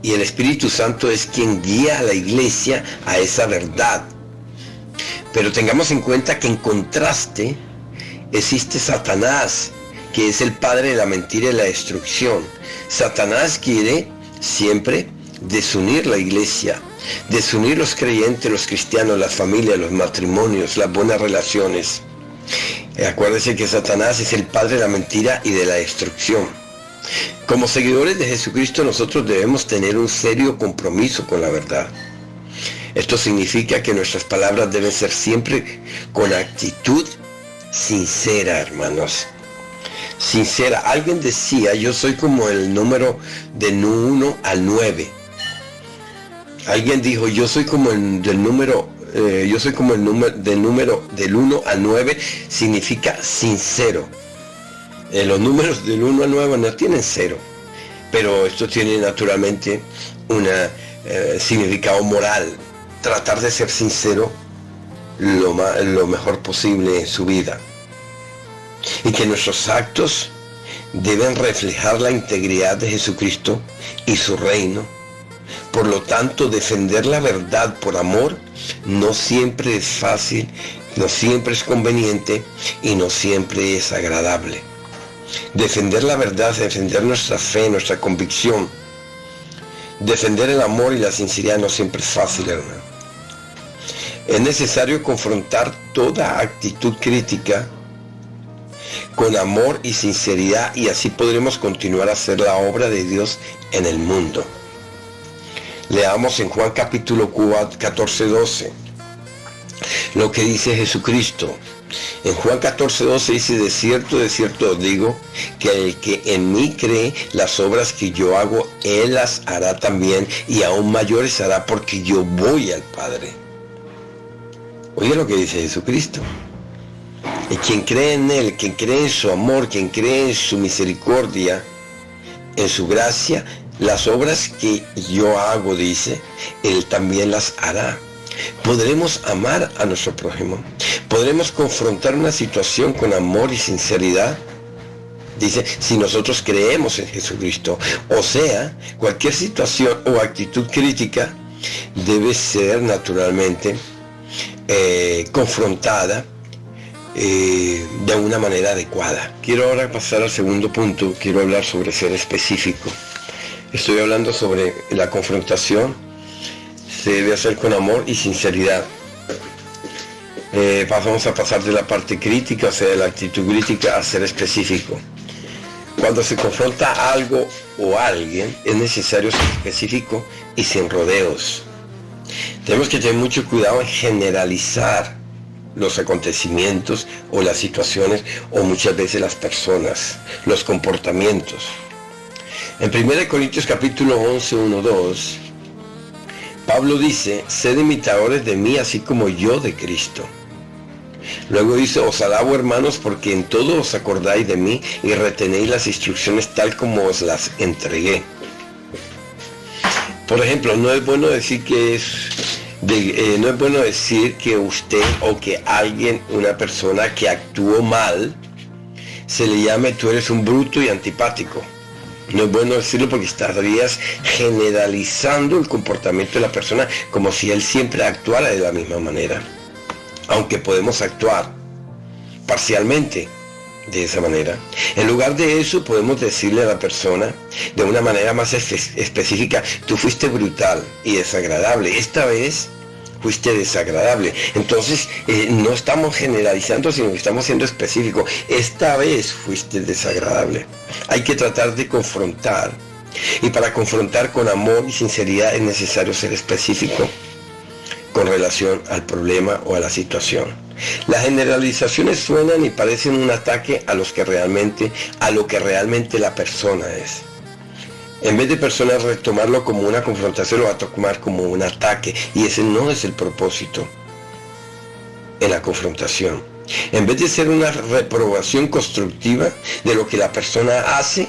y el Espíritu Santo es quien guía a la iglesia a esa verdad. Pero tengamos en cuenta que en contraste existe Satanás, que es el padre de la mentira y la destrucción. Satanás quiere siempre desunir la iglesia, desunir los creyentes, los cristianos, las familias, los matrimonios, las buenas relaciones. Acuérdense que Satanás es el padre de la mentira y de la destrucción. Como seguidores de Jesucristo, nosotros debemos tener un serio compromiso con la verdad. Esto significa que nuestras palabras deben ser siempre con actitud sincera, hermanos. Sincera. Alguien decía, yo soy como el número del 1 al 9. Alguien dijo, yo soy como el del número del 1 al 9, significa sincero. Los números del 1 al 9 no tienen 0, pero esto tiene naturalmente un significado moral. Tratar de ser sincero lo mejor posible en su vida. Y que nuestros actos deben reflejar la integridad de Jesucristo y su reino. Por lo tanto, defender la verdad por amor no siempre es fácil, no siempre es conveniente y no siempre es agradable. Defender la verdad, defender nuestra fe, nuestra convicción, defender el amor y la sinceridad no siempre es fácil, hermano. Es necesario confrontar toda actitud crítica con amor y sinceridad, y así podremos continuar a hacer la obra de Dios en el mundo. Leamos en Juan capítulo 14:12 lo que dice Jesucristo. En Juan 14:12 dice: de cierto os digo, que el que en mí cree, las obras que yo hago, él las hará también, y aún mayores hará, porque yo voy al Padre. Oye lo que dice Jesucristo. Y quien cree en él, quien cree en su amor, quien cree en su misericordia, en su gracia, las obras que yo hago, dice, él también las hará. Podremos amar a nuestro prójimo. Podremos confrontar una situación con amor y sinceridad. Dice, si nosotros creemos en Jesucristo. O sea, cualquier situación o actitud crítica debe ser naturalmente confrontada de una manera adecuada. Quiero ahora pasar al segundo punto. Quiero hablar sobre ser específico. Estoy hablando sobre la confrontación. Se debe hacer con amor y sinceridad. Vamos a pasar de la parte crítica, o sea, de la actitud crítica, a ser específico. Cuando se confronta algo o alguien, es necesario ser específico y sin rodeos. Tenemos que tener mucho cuidado en generalizar los acontecimientos o las situaciones, o muchas veces las personas, los comportamientos. En 1 Corintios capítulo 11, 1, 2, Pablo dice: sed imitadores de mí, así como yo de Cristo. Luego dice: os alabo, hermanos, porque en todo os acordáis de mí y retenéis las instrucciones tal como os las entregué. Por ejemplo, no es bueno decir que usted o que alguien, una persona que actuó mal, se le llame: tú eres un bruto y antipático. No es bueno decirlo, porque estarías generalizando el comportamiento de la persona como si él siempre actuara de la misma manera. Aunque podemos actuar parcialmente de esa manera. En lugar de eso, podemos decirle a la persona de una manera más específica: tú fuiste brutal y desagradable. Esta vez fuiste desagradable. Entonces, no estamos generalizando, sino que estamos siendo específicos. Esta vez fuiste desagradable. Hay que tratar de confrontar. Y para confrontar con amor y sinceridad es necesario ser específico con relación al problema o a la situación. Las generalizaciones suenan y parecen un ataque a lo que realmente la persona es. En vez de personas retomarlo como una confrontación, lo va a tomar como un ataque, y ese no es el propósito en la confrontación. En vez de ser una reprobación constructiva de lo que la persona hace,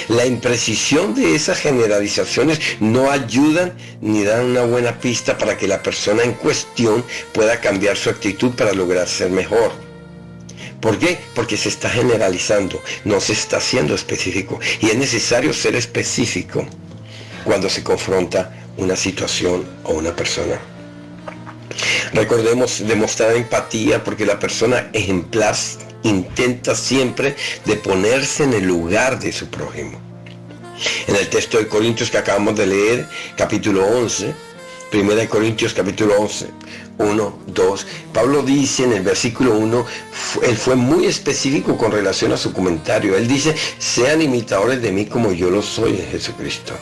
la imprecisión de esas generalizaciones no ayudan ni dan una buena pista para que la persona en cuestión pueda cambiar su actitud para lograr ser mejor. ¿Por qué? Porque se está generalizando, no se está siendo específico. Y es necesario ser específico cuando se confronta una situación o una persona. Recordemos demostrar empatía, porque la persona ejemplar intenta siempre de ponerse en el lugar de su prójimo. En el texto de Corintios que acabamos de leer, capítulo 11, 1 Corintios capítulo 11, 1, 2, Pablo dice en el versículo 1, él fue muy específico con relación a su comentario. Él dice: sean imitadores de mí como yo lo soy en Jesucristo.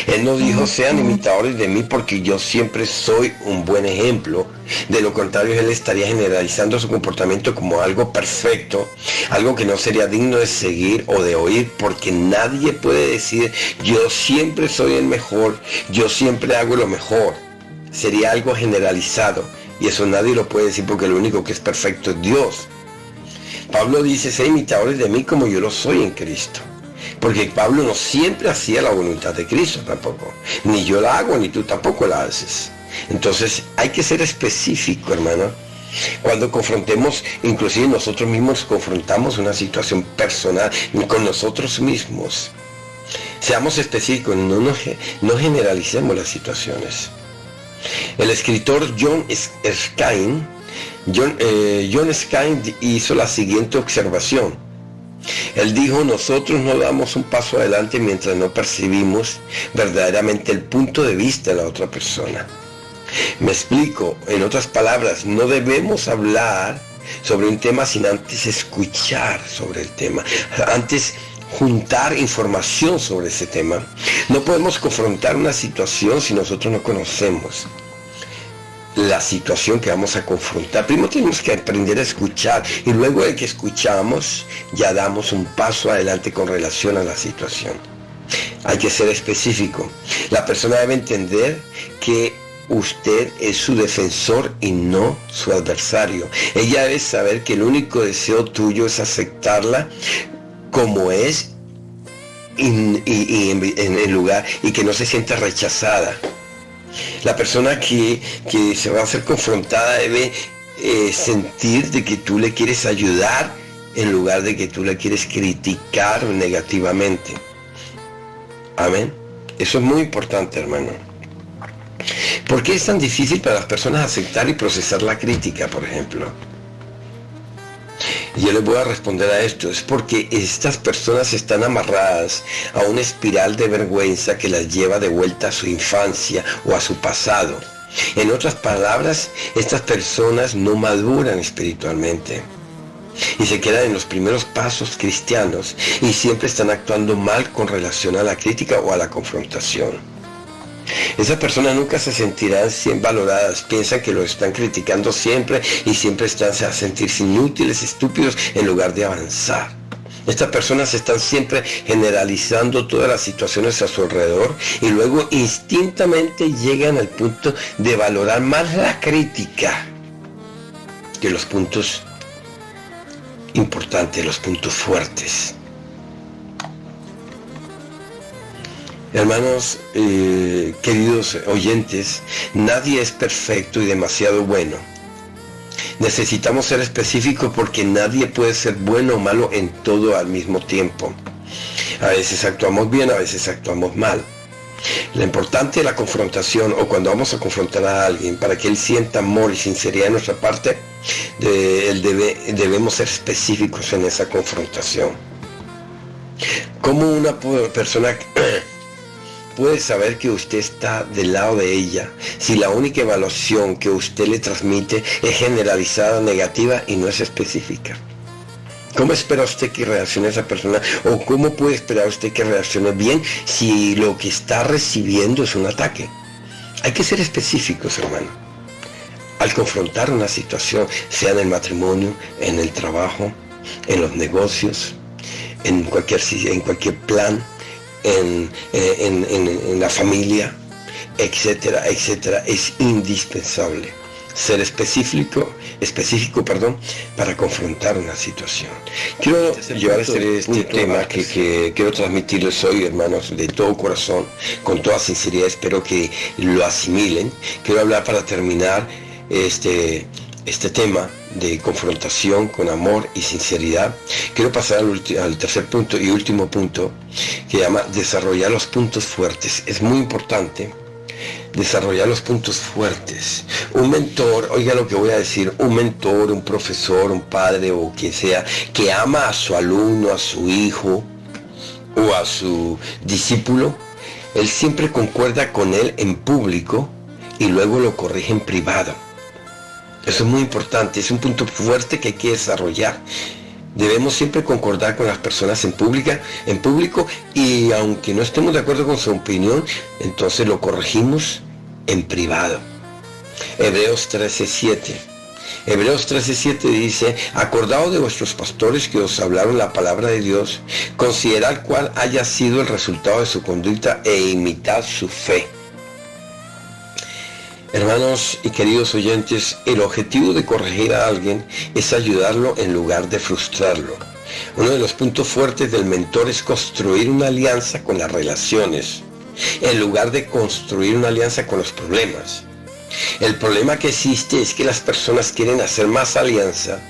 Él no dijo: sean imitadores de mí porque yo siempre soy un buen ejemplo. De lo contrario, él estaría generalizando su comportamiento como algo perfecto, algo que no sería digno de seguir o de oír, porque nadie puede decir: yo siempre soy el mejor, yo siempre hago lo mejor. Sería algo generalizado, y eso nadie lo puede decir, porque lo único que es perfecto es Dios. Pablo dice: sé imitadores de mí como yo lo soy en Cristo. Porque Pablo no siempre hacía la voluntad de Cristo tampoco. Ni yo la hago, ni tú tampoco la haces. Entonces hay que ser específico, hermano, Cuando confrontemos, inclusive nosotros mismos confrontamos una situación personal con nosotros mismos. Seamos específicos, no generalicemos las situaciones. El escritor John Skine hizo la siguiente observación. Él dijo: nosotros no damos un paso adelante mientras no percibimos verdaderamente el punto de vista de la otra persona. Me explico, en otras palabras, no debemos hablar sobre un tema sin antes escuchar sobre el tema, antes juntar información sobre ese tema. No podemos confrontar una situación si nosotros no conocemos la situación que vamos a confrontar. Primero tenemos que aprender a escuchar, y luego de que escuchamos ya damos un paso adelante con relación a la situación. Hay que ser específico. La persona debe entender que usted es su defensor y no su adversario. Ella debe saber que el único deseo tuyo es aceptarla como es en el lugar, y que no se sienta rechazada. La persona que se va a ser confrontada debe sentir de que tú le quieres ayudar en lugar de que tú le quieres criticar negativamente. Amén. Eso es muy importante, hermano. ¿Por qué es tan difícil para las personas aceptar y procesar la crítica, por ejemplo? Y yo les voy a responder a esto. Es porque estas personas están amarradas a una espiral de vergüenza que las lleva de vuelta a su infancia o a su pasado. En otras palabras, estas personas no maduran espiritualmente y se quedan en los primeros pasos cristianos y siempre están actuando mal con relación a la crítica o a la confrontación. Esas personas nunca se sentirán valoradas, piensan que lo están criticando siempre y siempre están a sentirse inútiles, estúpidos, en lugar de avanzar. Estas personas están siempre generalizando todas las situaciones a su alrededor y luego instintamente llegan al punto de valorar más la crítica que los puntos importantes, los puntos fuertes. Hermanos, queridos oyentes, nadie es perfecto y demasiado bueno. Necesitamos ser específicos porque nadie puede ser bueno o malo en todo al mismo tiempo. A veces actuamos bien, a veces actuamos mal. Lo importante de la confrontación, o cuando vamos a confrontar a alguien, para que él sienta amor y sinceridad de nuestra parte, debemos ser específicos en esa confrontación. ¿Cómo una persona puede saber que usted está del lado de ella si la única evaluación que usted le transmite es generalizada, negativa y no es específica? ¿Cómo espera usted que reaccione esa persona? ¿O cómo puede esperar usted que reaccione bien si lo que está recibiendo es un ataque? Hay que ser específicos, hermano. Al confrontar una situación, sea en el matrimonio, en el trabajo, en los negocios, en cualquier plan, en la familia, etcétera, etcétera, es indispensable ser específico, para confrontar una situación. Quiero llevar este tema que quiero transmitirles hoy, hermanos, de todo corazón, con toda sinceridad, espero que lo asimilen. Quiero hablar, para terminar este tema de confrontación con amor y sinceridad. Quiero pasar al tercer punto y último punto, que llama desarrollar los puntos fuertes. Es muy importante desarrollar los puntos fuertes. Un mentor, oiga lo que voy a decir, un mentor, un profesor, un padre o quien sea, que ama a su alumno, a su hijo o a su discípulo, él siempre concuerda con él en público y luego lo corrige en privado. Eso es muy importante, es un punto fuerte que hay que desarrollar. Debemos siempre concordar con las personas en público, y aunque no estemos de acuerdo con su opinión, entonces lo corregimos en privado. Hebreos 13:7. Hebreos 13:7 dice: acordaos de vuestros pastores que os hablaron la palabra de Dios, considerad cuál haya sido el resultado de su conducta e imitad su fe. Hermanos y queridos oyentes, el objetivo de corregir a alguien es ayudarlo en lugar de frustrarlo. Uno de los puntos fuertes del mentor es construir una alianza con las relaciones, en lugar de construir una alianza con los problemas. El problema que existe es que las personas quieren hacer más alianza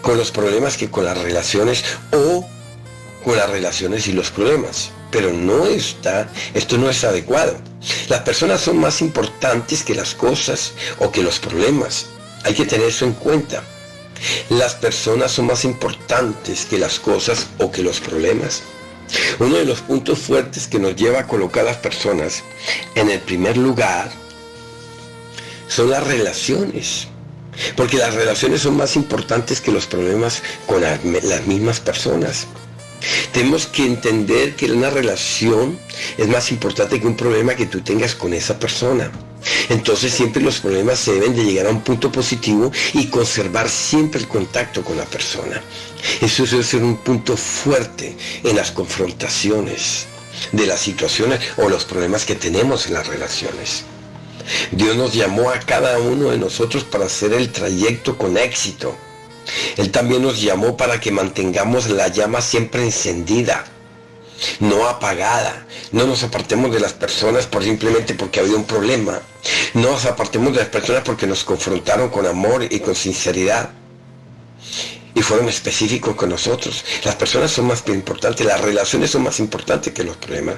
con los problemas que con las relaciones, o con las relaciones y los problemas. Pero esto no es adecuado. Las personas son más importantes que las cosas o que los problemas. Hay que tener eso en cuenta. Las personas son más importantes que las cosas o que los problemas. Uno de los puntos fuertes que nos lleva a colocar a las personas en el primer lugar son las relaciones. Porque las relaciones son más importantes que los problemas con las mismas personas. Tenemos que entender que una relación es más importante que un problema que tú tengas con esa persona. Entonces siempre los problemas se deben de llegar a un punto positivo y conservar siempre el contacto con la persona. Eso debe ser un punto fuerte en las confrontaciones de las situaciones o los problemas que tenemos en las relaciones. Dios nos llamó a cada uno de nosotros para hacer el trayecto con éxito. Él también nos llamó para que mantengamos la llama siempre encendida, no apagada. No nos apartemos de las personas simplemente porque ha habido un problema. No nos apartemos de las personas porque nos confrontaron con amor y con sinceridad y fueron específicos con nosotros. Las personas son más importantes, las relaciones son más importantes que los problemas.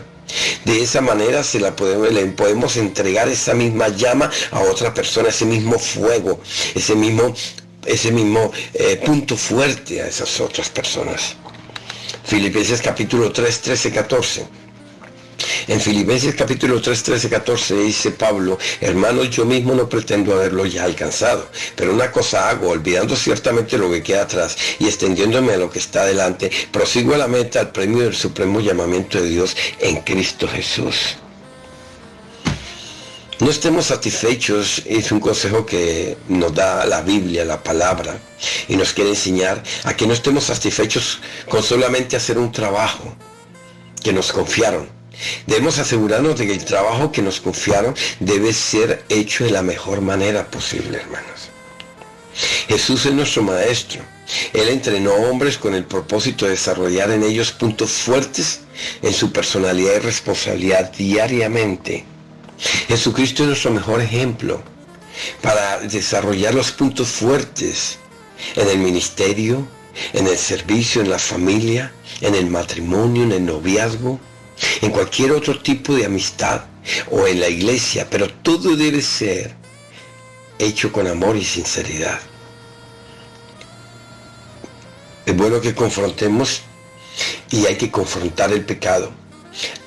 De esa manera le podemos entregar esa misma llama a otra persona, ese mismo fuego, ese mismo punto fuerte a esas otras personas. Filipenses capítulo 3, 13, 14. En Filipenses capítulo 3, 13, 14 dice Pablo: hermanos, yo mismo no pretendo haberlo ya alcanzado, pero una cosa hago, olvidando ciertamente lo que queda atrás y extendiéndome a lo que está delante, prosigo a la meta, al premio del supremo llamamiento de Dios en Cristo Jesús. No estemos satisfechos, es un consejo que nos da la Biblia, la palabra, y nos quiere enseñar a que no estemos satisfechos con solamente hacer un trabajo que nos confiaron. Debemos asegurarnos de que el trabajo que nos confiaron debe ser hecho de la mejor manera posible, hermanos. Jesús es nuestro maestro. Él entrenó hombres con el propósito de desarrollar en ellos puntos fuertes en su personalidad y responsabilidad diariamente. Jesucristo es nuestro mejor ejemplo para desarrollar los puntos fuertes en el ministerio, en el servicio, en la familia, en el matrimonio, en el noviazgo, en cualquier otro tipo de amistad o en la iglesia, pero todo debe ser hecho con amor y sinceridad. Es bueno que confrontemos, y hay que confrontar el pecado,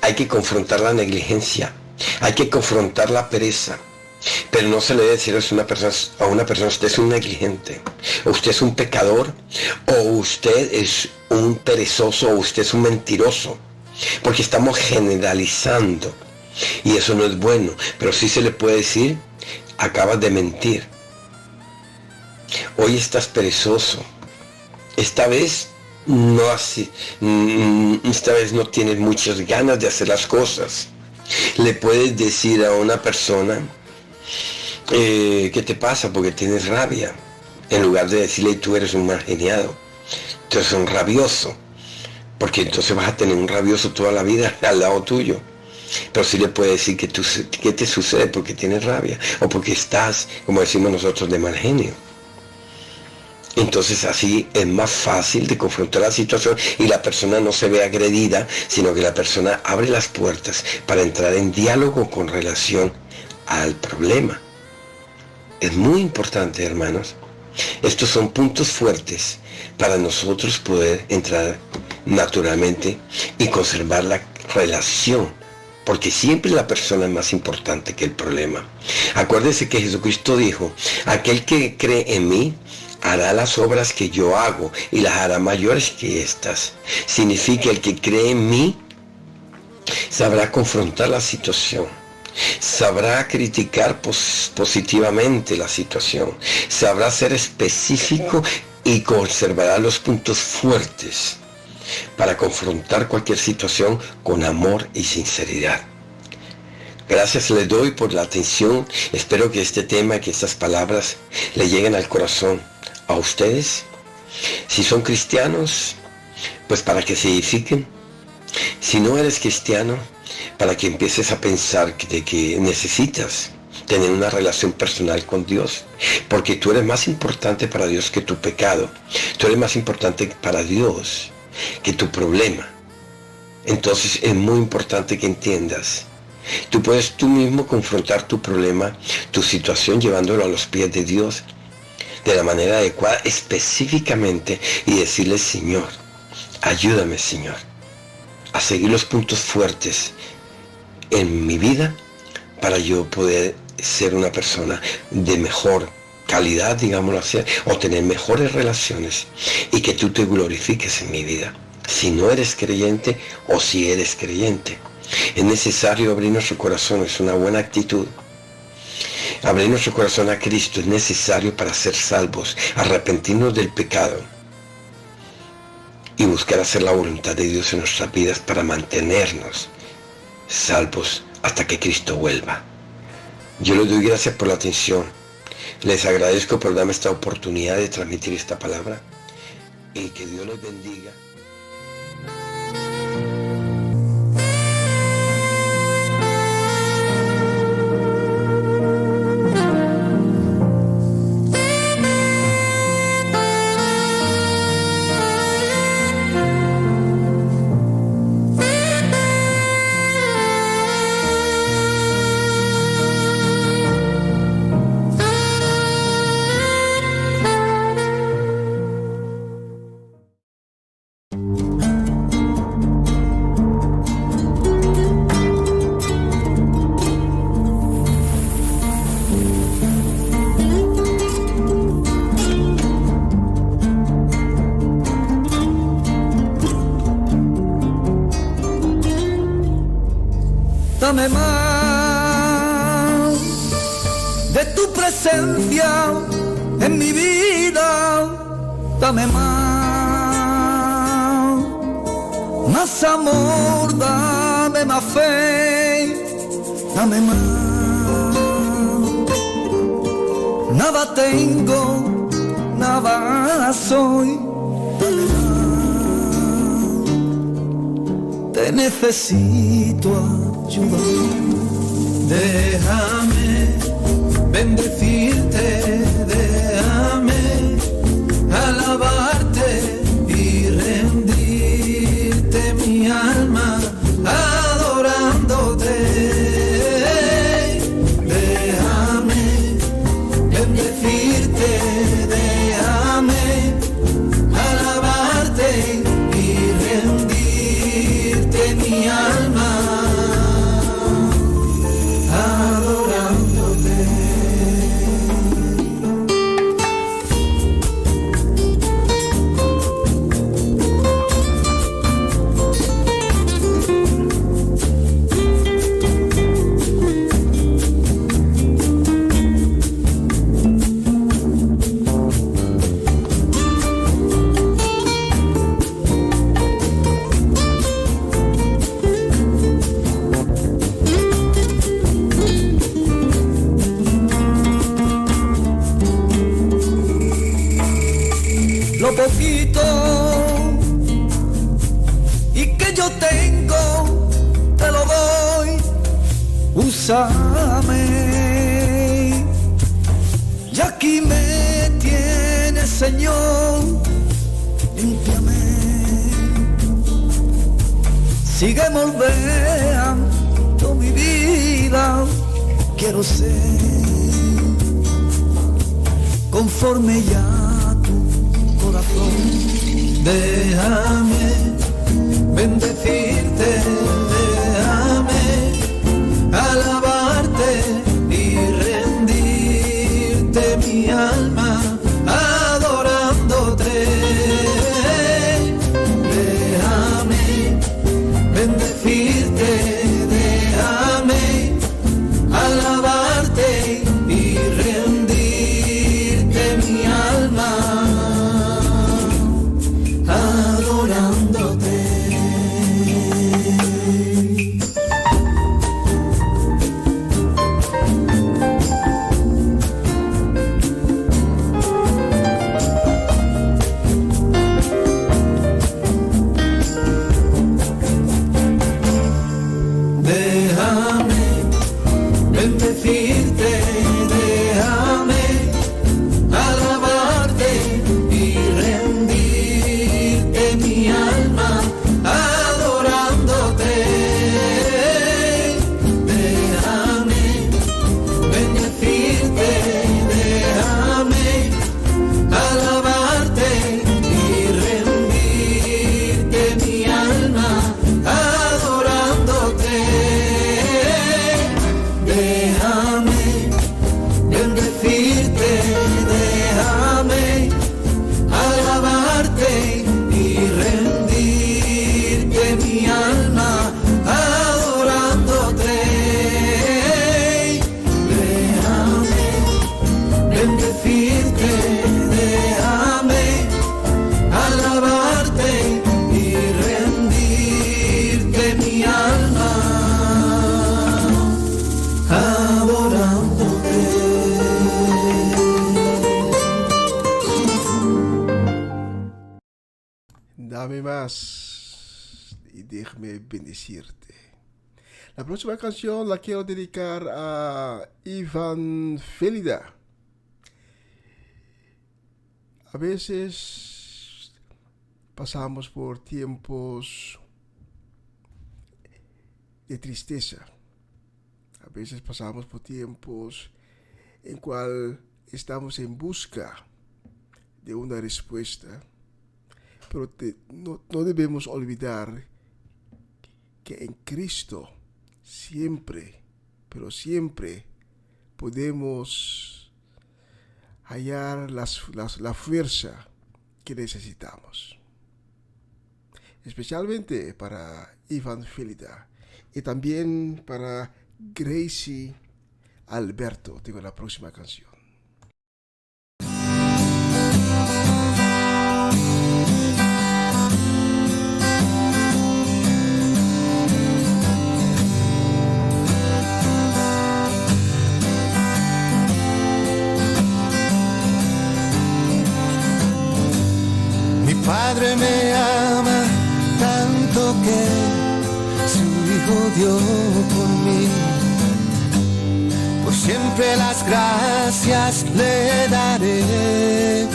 hay que confrontar la negligencia, hay que confrontar la pereza, pero no se le debe decir a una persona usted es un negligente, o usted es un pecador, o usted es un perezoso, o usted es un mentiroso, porque estamos generalizando y eso no es bueno. Pero sí se le puede decir: acabas de mentir, hoy estás perezoso, esta vez no tienes muchas ganas de hacer las cosas. Le puedes decir a una persona ¿qué te pasa? Porque tienes rabia, en lugar de decirle tú eres un mal geniado, tú eres un rabioso, porque entonces vas a tener un rabioso toda la vida al lado tuyo. Pero sí le puedes decir que qué te sucede porque tienes rabia, o porque estás, como decimos nosotros, de mal genio. Entonces así es más fácil de confrontar la situación y la persona no se ve agredida, sino que la persona abre las puertas para entrar en diálogo con relación al problema. Es muy importante, hermanos. Estos son puntos fuertes para nosotros poder entrar naturalmente y conservar la relación, porque siempre la persona es más importante que el problema. Acuérdense que Jesucristo dijo: aquel que cree en mí hará las obras que yo hago y las hará mayores que estas. Significa, el que cree en mí sabrá confrontar la situación, sabrá criticar positivamente la situación, sabrá ser específico y conservará los puntos fuertes para confrontar cualquier situación con amor y sinceridad. Gracias les doy por la atención. Espero que este tema, que estas palabras le lleguen al corazón a ustedes. Si son cristianos, pues para que se edifiquen. Si no eres cristiano, para que empieces a pensar de que necesitas tener una relación personal con Dios, porque tú eres más importante para Dios que tu pecado, tú eres más importante para Dios que tu problema. Entonces es muy importante que entiendas, tú puedes tú mismo confrontar tu problema, tu situación, llevándolo a los pies de Dios de la manera adecuada, específicamente, y decirle: Señor, ayúdame, Señor, a seguir los puntos fuertes en mi vida para yo poder ser una persona de mejor calidad, digámoslo así, o tener mejores relaciones, y que tú te glorifiques en mi vida. Si no eres creyente o si eres creyente, es necesario abrir nuestro corazón, es una buena actitud. Abrir nuestro corazón a Cristo es necesario para ser salvos, arrepentirnos del pecado y buscar hacer la voluntad de Dios en nuestras vidas para mantenernos salvos hasta que Cristo vuelva. Yo les doy gracias por la atención. Les agradezco por darme esta oportunidad de transmitir esta palabra, y que Dios les bendiga. Dame más de tu presencia en mi vida. Dame más amor, dame más fe, dame más. Nada tengo, nada soy, dame más. Te necesito, ayúdame. Déjame bendecirte, déjame alabarte y rendirte mi alma adorándote. Déjame bendecirte, déjame alabarte y rendirte mi alma adorándote. Lo poquito y que yo tengo te lo doy, úsame. Y aquí me tienes, Señor, límpiame. Sigue moldeando mi vida, quiero ser conforme ya. Déjame bendecirte, déjame alabarte y rendirte mi alma adorándote. Déjame bendecirte, déjame alabarte y rendirte mi alma adorándote. Dame más y déjame bendecirte. La próxima canción la quiero dedicar a Iván Félida. A veces pasamos por tiempos de tristeza. A veces pasamos por tiempos en cual estamos en busca de una respuesta. Pero no debemos olvidar que en Cristo siempre, pero siempre podemos hallar la fuerza que necesitamos. Especialmente para Iván Félida y también para Gracie Alberto. Tengo la próxima canción. Padre me ama tanto que su Hijo dio por mí. Por siempre las gracias le daré.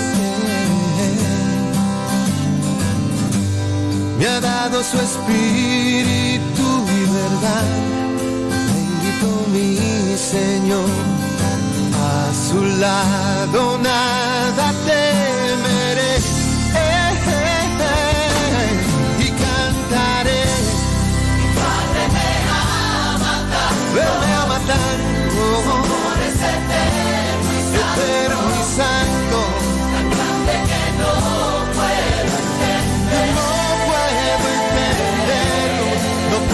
Me ha dado su espíritu y verdad. Bendito mi Señor. A su lado nada temeré. Él me ama tanto, es eterno y santo, tan grande que no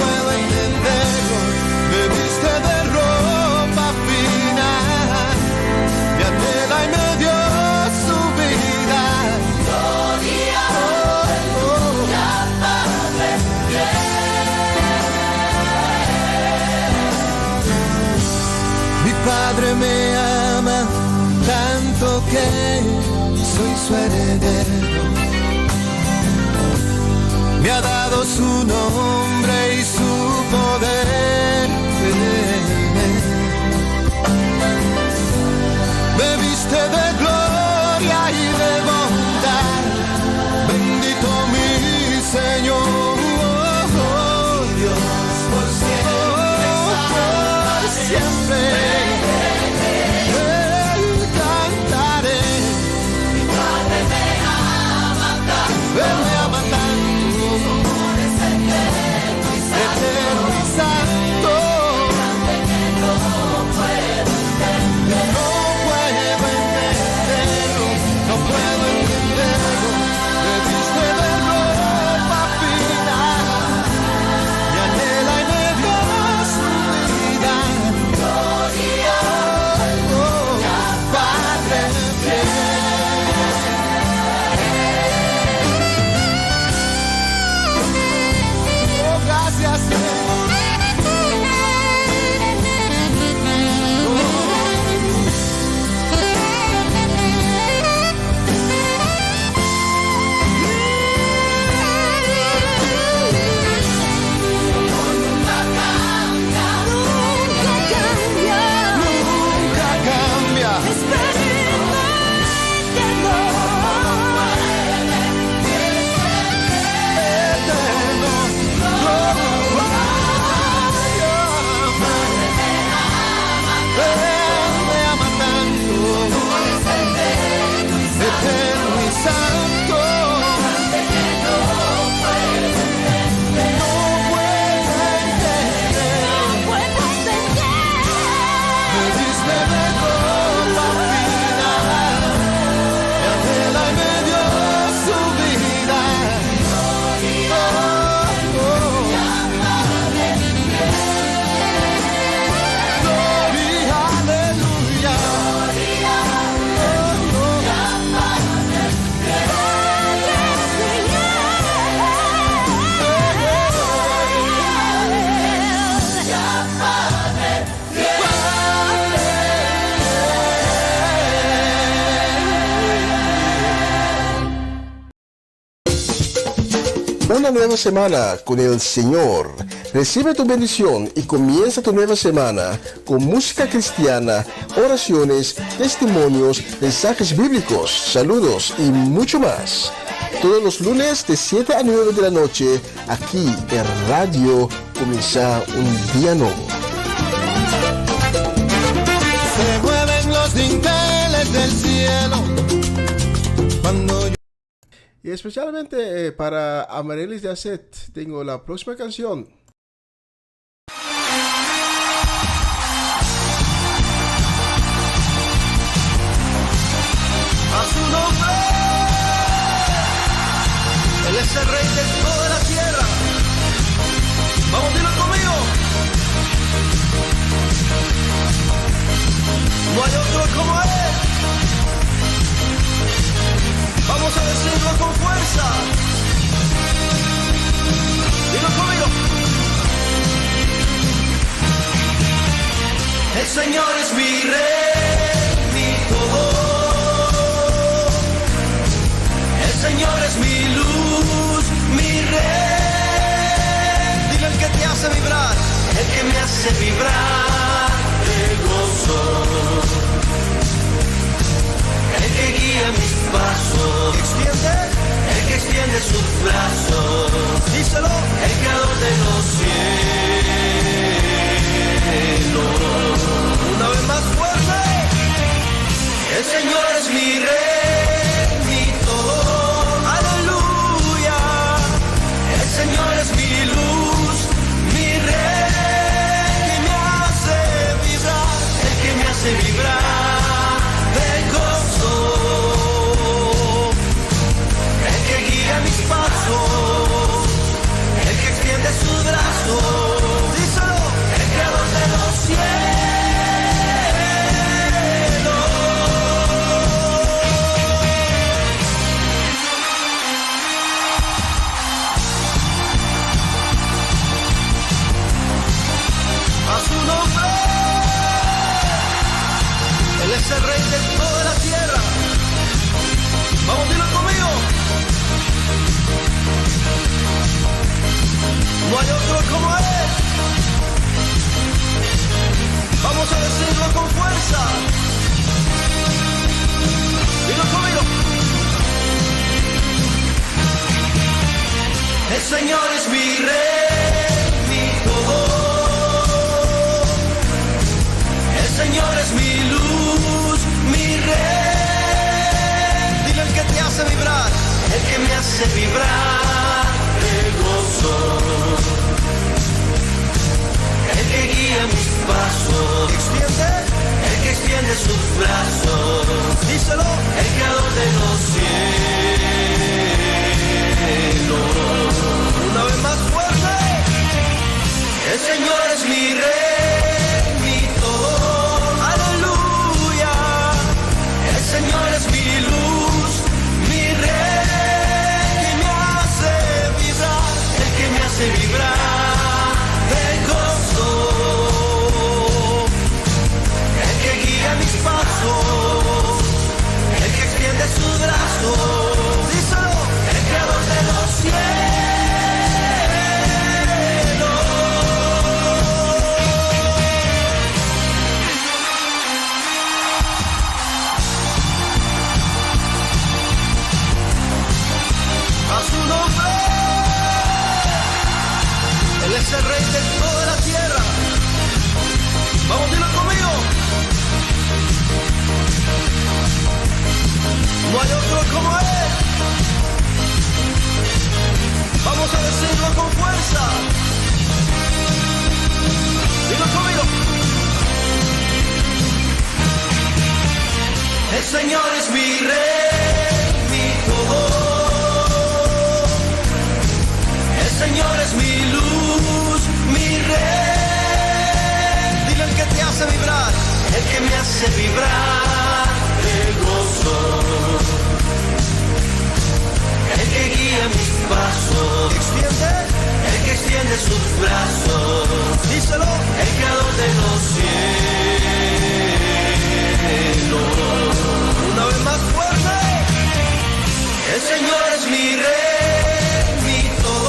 puedo entenderlo, me viste de ropa fina, me anhela y me dio su vida. Gloria, aleluya, Padre fiel. Padre me ama tanto que soy su heredero. Me ha dado su nombre y su poder. Me viste de gloria y de bondad. Bendito mi Señor. Dios, por siempre. Él me ama tanto, su amor es eterno y santo, grande que no puedo entenderlo, me viste de ropa fina, me anhela y me dio su vida. Gloria, aleluya, Padre fiel. Una nueva semana con el Señor. Recibe tu bendición y comienza tu nueva semana con música cristiana, oraciones, testimonios, mensajes bíblicos, saludos y mucho más. Todos los lunes de 7 a 9 de la noche, aquí en Radio Comienza un Día Nuevo. Se mueven los dinteles del cielo cuando yo... Y especialmente para Amarelis de Aset, tengo la próxima canción. A su nombre, Él es el Rey de toda la tierra. Vamos, dilo conmigo. No hay otro como Él. Vamos a decirlo con fuerza. Dilo conmigo. El Señor es mi Rey, mi todo. El Señor es mi luz, mi Rey. Dile el que te hace vibrar, el que me hace vibrar de gozo. El que guía mis pasos, el que extiende sus brazos, díselo, el creador de los cielos. Una vez más fuerte, el Señor es mi Rey, mi todo, aleluya. El Señor es mi luz, mi Rey, que me hace vibrar, el que me hace vibrar. Mis pasos, el que extiende sus brazos, díselo, el creador de los cielos. A su nombre, Él es el Rey de toda la tierra. Vamos, dilo conmigo. No hay otro como Él. Vamos a decirlo con fuerza. Dilo conmigo. El Señor es mi Rey, mi todo. El Señor es mi luz, mi Rey. Dile el que te hace vibrar, el que me hace vibrar de gozo. El que guía mis pasos, el que extiende sus brazos, díselo, el creador de los cielos. Una vez más fuerte, el Señor es mi Rey, mi todo, aleluya. El Señor es mi luz, mi Rey, que me hace vibrar, el que me hace vibrar. Mis pasos, el que extiende sus brazos, díselo, el creador de los cielos. A su nombre, Él es el Rey de toda la tierra. Vamos, dilo conmigo. No hay otro como Él. Vamos a decirlo con fuerza. Dilo conmigo. El Señor es mi Rey, mi todo. El Señor es mi luz, mi Rey. Dile el que te hace vibrar, el que me hace vibrar de gozo. El que guía mis pasos, el que extiende sus brazos, díselo, el creador de los cielos. Una vez más fuerte, el Señor es mi Rey, mi todo.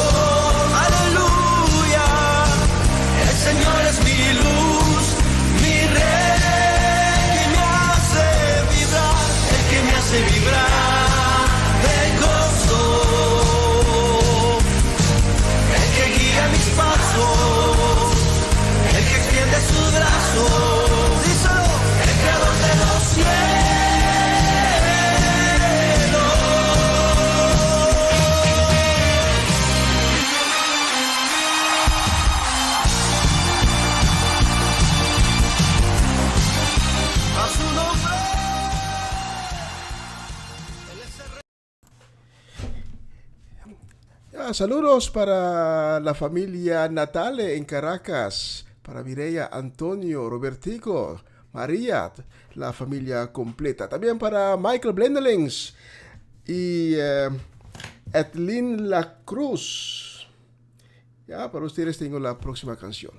Saludos para la familia Natale en Caracas, para Mireya, Antonio, Robertico, María, la familia completa. También para Michael Blendelings y Edlin La Cruz. Ya, para ustedes tengo la próxima canción.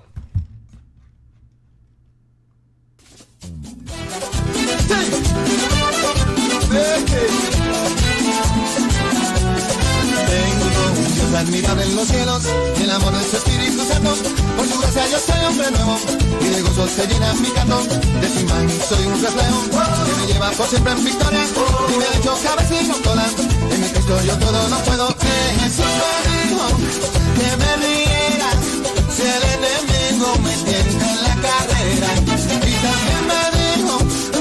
Tengo un Dios admirable en los cielos, el amor de su Espíritu Santo. Por su gracia yo soy hombre nuevo, y de gozo se llena mi canto. De su imagen soy un reflejo, que me lleva por siempre en victoria. Y me ha hecho cabeza y no cola, en mi Cristo yo todo lo puedo. Jesús me dijo que me riera, si el enemigo me tienta en la carrera. Y también me dijo,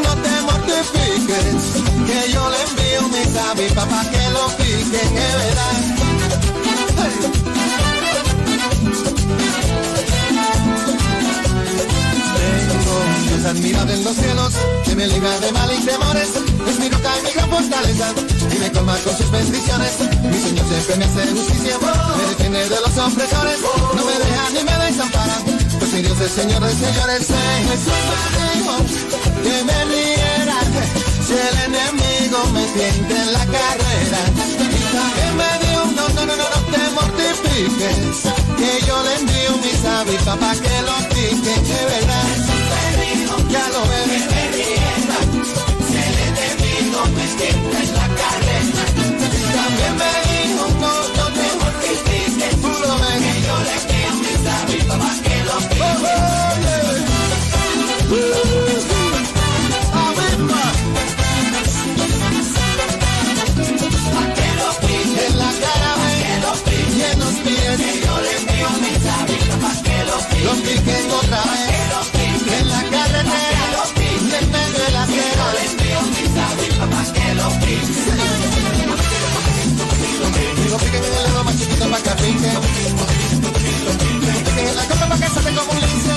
no te mortifiques, que yo le envío mis avis papá que lo piquen, es verdad. Tengo un Dios admirable en los cielos, que me libra de mal y temores, es mi roca y mi gran fortaleza, y me colma con sus bendiciones. Mi Señor siempre me hace justicia, me defiende de los opresores, no me deja ni me desampara, pues mi Dios es Señor de señores. Jesús me dijo que me riera, si el enemigo me tienta en la carrera. Y también me dijo, no te mortifiques, que yo le envío mis avis papá que lo piquen, que verdad. Ya lo ves, si el enemigo me tienta en la carrera. Y también me dijo, no te mortifiques, tú lo ves, que yo le envío mis avis papá que lo piquen. En la cara y en los pies, que yo le envío mis avis papá que los piquen otra vez. En la carretera y en medio de la acera, yo le envío mis avis papá que los piquen. Lo piquen en el dedo más chiquito pa' que pique. Lo piquen en la copa pa' que salte como un lince.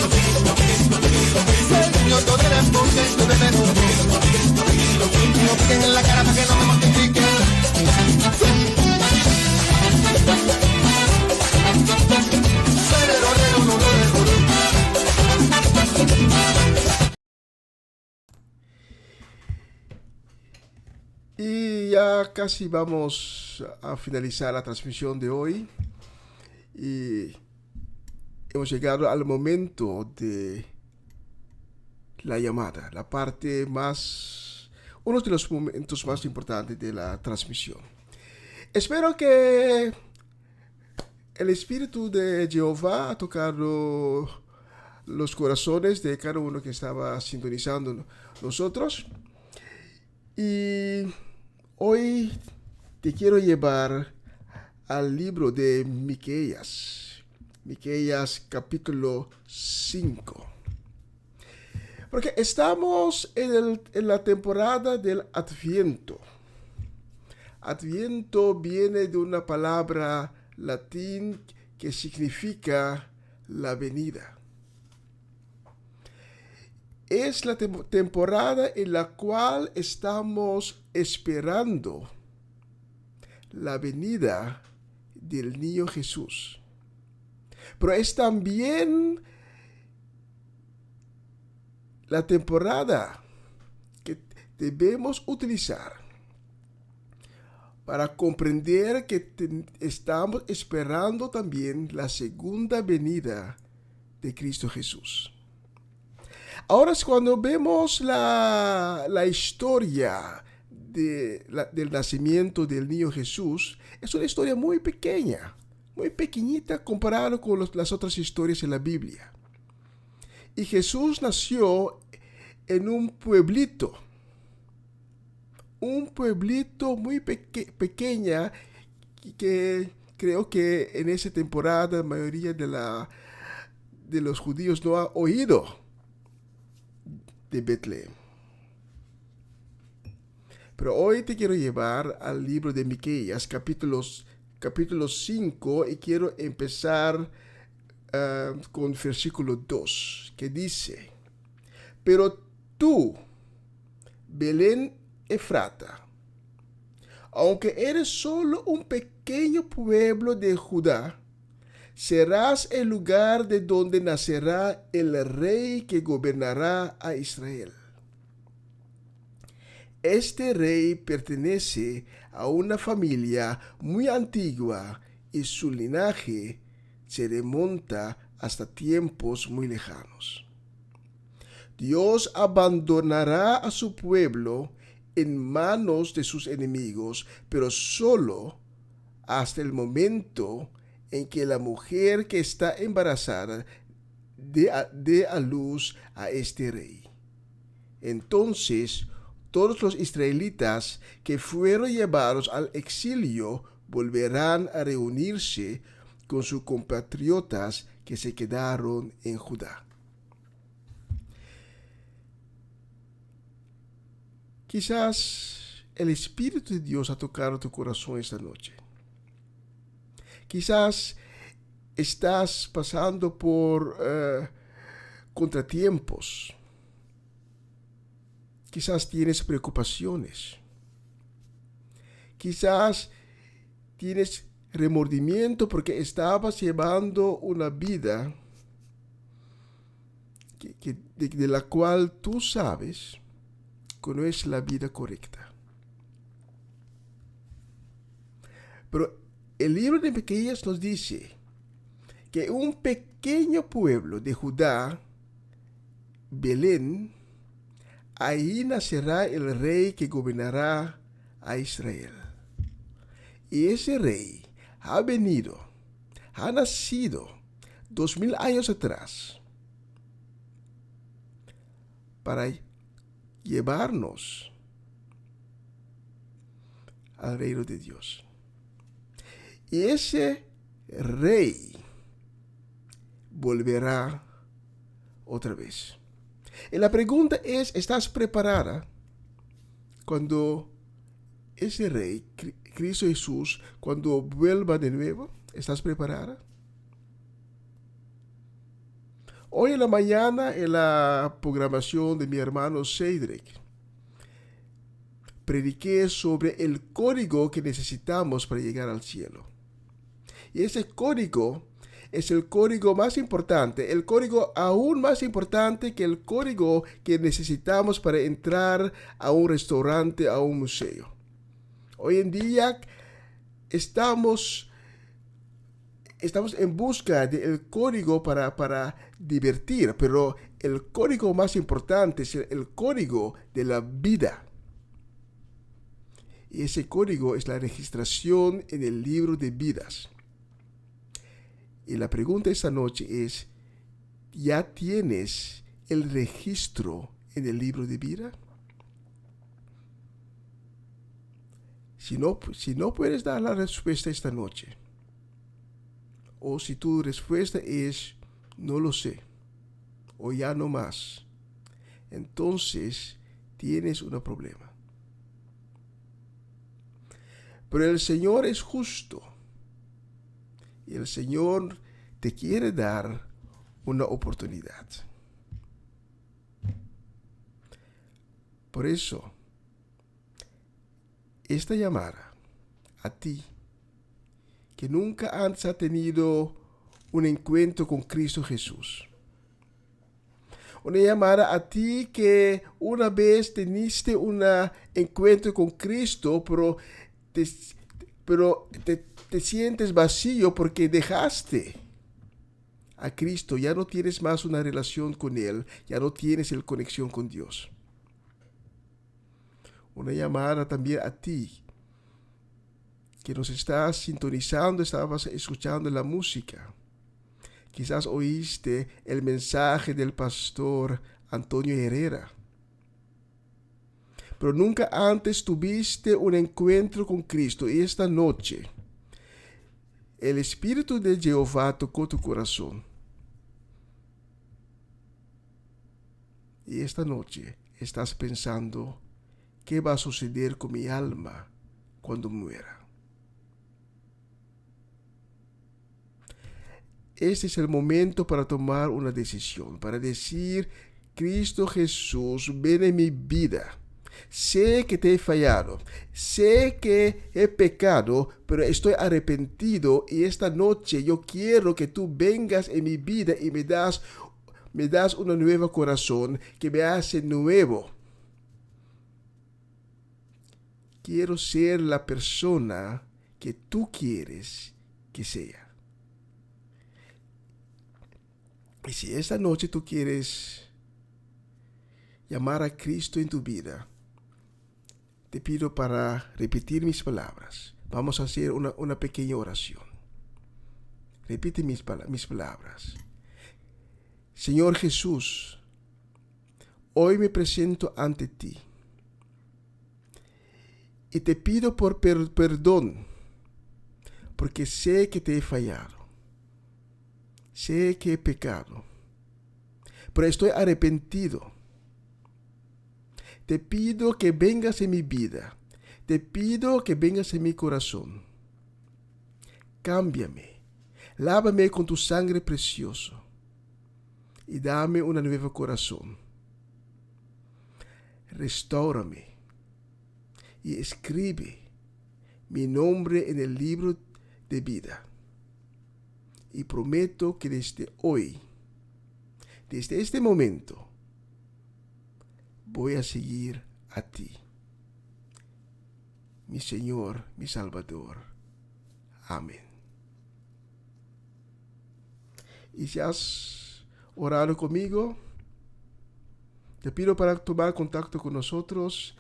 Señor, todo el empuje, tú debes. Lo piquen en la cara pa' que no me mortifique. Y ya casi vamos a finalizar la transmisión de hoy. Y hemos llegado al momento de la llamada, la parte más, uno de los momentos más importantes de la transmisión. Espero que el Espíritu de Jehová ha tocado los corazones de cada uno que estaba sintonizando nosotros. Y hoy te quiero llevar al libro de Miqueas capítulo 5. Porque estamos en la temporada del Adviento. Adviento viene de una palabra latín que significa la venida. Es la temporada en la cual estamos esperando la venida del niño Jesús. Pero es también la temporada que debemos utilizar para comprender que estamos esperando también la segunda venida de Cristo Jesús. Ahora cuando vemos la historia del nacimiento del niño Jesús, es una historia muy pequeña, muy pequeñita comparado con las otras historias en la Biblia. Y Jesús nació en un pueblito muy pequeña que creo que en esa temporada la mayoría de los judíos no ha oído de Betlem. Pero hoy te quiero llevar al libro de Miqueas, capítulo 5, y quiero empezar con versículo 2, que dice: Pero tú, Belén Efrata, Aunque eres solo un pequeño pueblo de Judá, serás el lugar de donde nacerá el rey que gobernará a Israel. Este rey pertenece a una familia muy antigua y su linaje se remonta hasta tiempos muy lejanos. Dios abandonará a su pueblo en manos de sus enemigos, pero solo hasta el momento en que la mujer que está embarazada dé a luz a este rey. Entonces, todos los israelitas que fueron llevados al exilio volverán a reunirse con sus compatriotas que se quedaron en Judá. Quizás el Espíritu de Dios ha tocado tu corazón esta noche. Quizás estás pasando por contratiempos. Quizás tienes preocupaciones. Quizás tienes remordimiento porque estabas llevando una vida de la cual tú sabes que no es la vida correcta. Pero el libro de Miqueas nos dice que un pequeño pueblo de Judá, Belén, ahí nacerá el rey que gobernará a Israel. Y ese rey ha nacido 2000 años atrás para llevarnos al reino de Dios. Y ese rey volverá otra vez. Y la pregunta es, ¿estás preparada cuando ese rey, Cristo Jesús, cuando vuelva de nuevo? ¿Estás preparada? Hoy en la mañana, en la programación de mi hermano Cedric, prediqué sobre el código que necesitamos para llegar al cielo. Y ese código es el código más importante, el código aún más importante que el código que necesitamos para entrar a un restaurante, a un museo. Hoy en día estamos en busca del código para divertir, pero el código más importante es el código de la vida. Y ese código es la registración en el libro de vidas. Y la pregunta esta noche es, ¿ya tienes el registro en el libro de vida? Si no puedes dar la respuesta esta noche, o si tu respuesta es, no lo sé, o ya no más, entonces tienes un problema. Pero el Señor es justo. Y el Señor te quiere dar una oportunidad. Por eso, esta llamada a ti, que nunca antes ha tenido un encuentro con Cristo Jesús. Una llamada a ti que una vez teniste un encuentro con Cristo, pero te sientes vacío porque dejaste a Cristo, ya no tienes más una relación con Él, ya no tienes la conexión con Dios. Una llamada también a ti, que nos estás sintonizando, estabas escuchando la música. Quizás oíste el mensaje del pastor Antonio Herrera. Pero nunca antes tuviste un encuentro con Cristo. Y esta noche, el Espíritu de Jehová tocó tu corazón. Y esta noche estás pensando, ¿qué va a suceder con mi alma cuando muera? Este es el momento para tomar una decisión, para decir, Cristo Jesús, ven en mi vida. Sé que te he fallado. Sé que he pecado, pero estoy arrepentido y esta noche yo quiero que tú vengas en mi vida y me das un nuevo corazón que me hace nuevo. Quiero ser la persona que tú quieres que sea. Y si esta noche tú quieres llamar a Cristo en tu vida, te pido para repetir mis palabras. Vamos a hacer una pequeña oración. Repite mis palabras. Señor Jesús, hoy me presento ante ti y te pido por perdón, porque sé que te he fallado, sé que he pecado, pero estoy arrepentido. Te pido que vengas en mi vida, te pido que vengas en mi corazón. Cámbiame, lávame con tu sangre precioso y dame un nuevo corazón. Restaurame y escribe mi nombre en el libro de vida. Y prometo que desde hoy, desde este momento, voy a seguir a ti, mi Señor, mi Salvador. Amén. Y si has orado conmigo, te pido para tomar contacto con nosotros,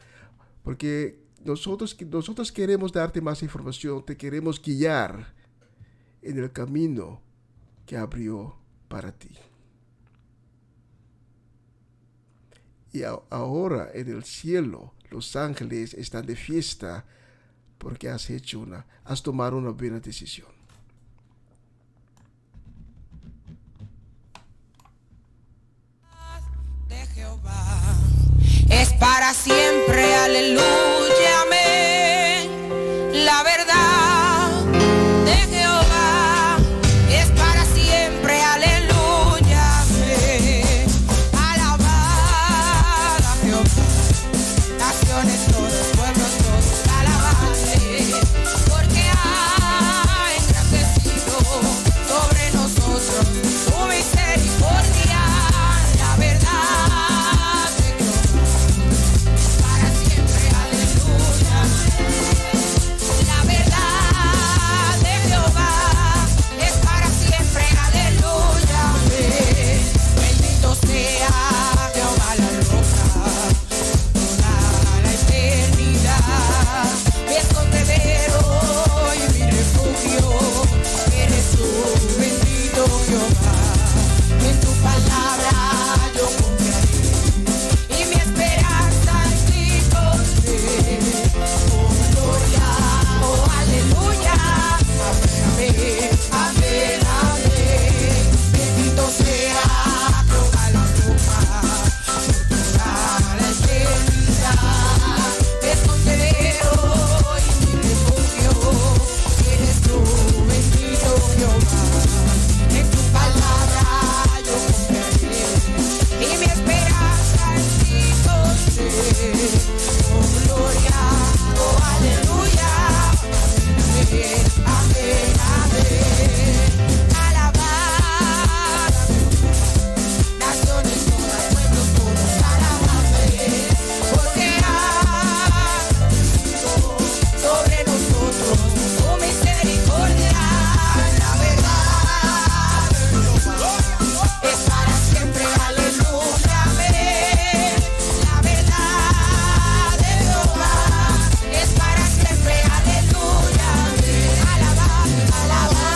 porque nosotros queremos darte más información, te queremos guiar en el camino que abrió para ti. Y ahora en el cielo los ángeles están de fiesta porque has tomado una buena decisión. De Jehová es para siempre, aleluya, amén. La verdad de Jehová es para siempre, aleluya, amén. Alabad a Jehová, naciones todos, pueblos todos, alabadle, porque ha engrandecido sobre nosotros su misericordia. La verdad de Jehová para siempre, aleluya. La verdad de Jehová es para siempre, aleluya. Bendito sea Jehová la roca, toda la eternidad. Mi escondedero y mi refugio, eres tú, bendito Jehová. En tu palabra yo confiaré y mi esperanza en ti pondré. Oh gloria, oh aleluya, amén, amén, amén. Bendito sea Jehová la roca, toda la eternidad. Mi escondedero y mi refugio, eres tú, bendito Jehová. En tu palabra yo confiaré y mi esperanza en ti pondré. Oh gloria, oh aleluya, amén, amén, amén. Alabad, naciones todas, pueblos todos, alabadle, porque ha sobre nosotros tu misericordia. La verdad es para siempre, aleluya, amén. La verdad de Jehová es para siempre, aleluya, amén. Alabad, alabad,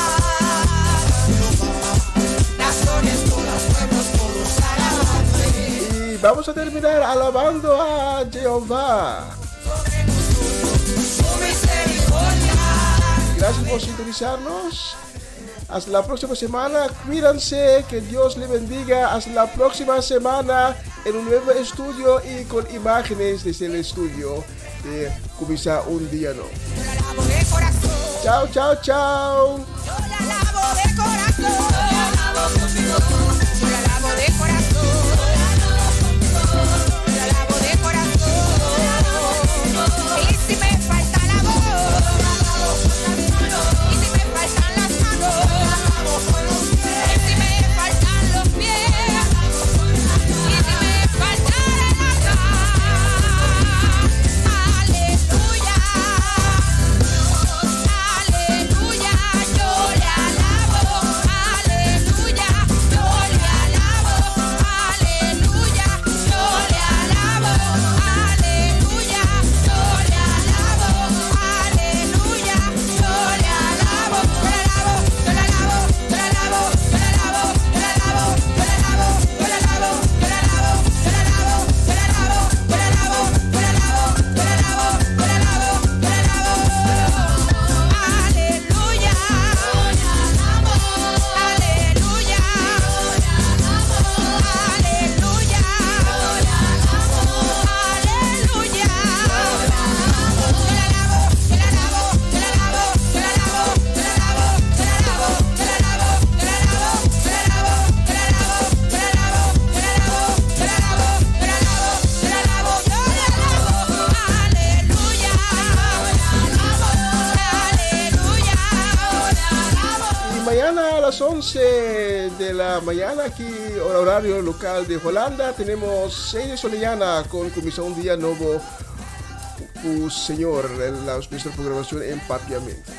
naciones todas, pueblos todos, alabadle. Y vamos a terminar alabando a Jehová. Su misericordia. Gracias por sintonizarnos. Hasta la próxima semana. Cuídense. Que Dios le bendiga. Hasta la próxima semana en un nuevo estudio y con imágenes desde el estudio de Comienza un Día Nuevo. Yo la alabo de corazón. Chao, chao, chao. Yo la alabo de corazón. Yo la alabo conmigo. Yo la alabo de corazón. Yo la alabo de corazón. mañana a las 11 de la mañana, aquí horario local de Holanda, tenemos Sede Solellana con Comisión Día Novo, Señor, nuestra programación en Papiamento.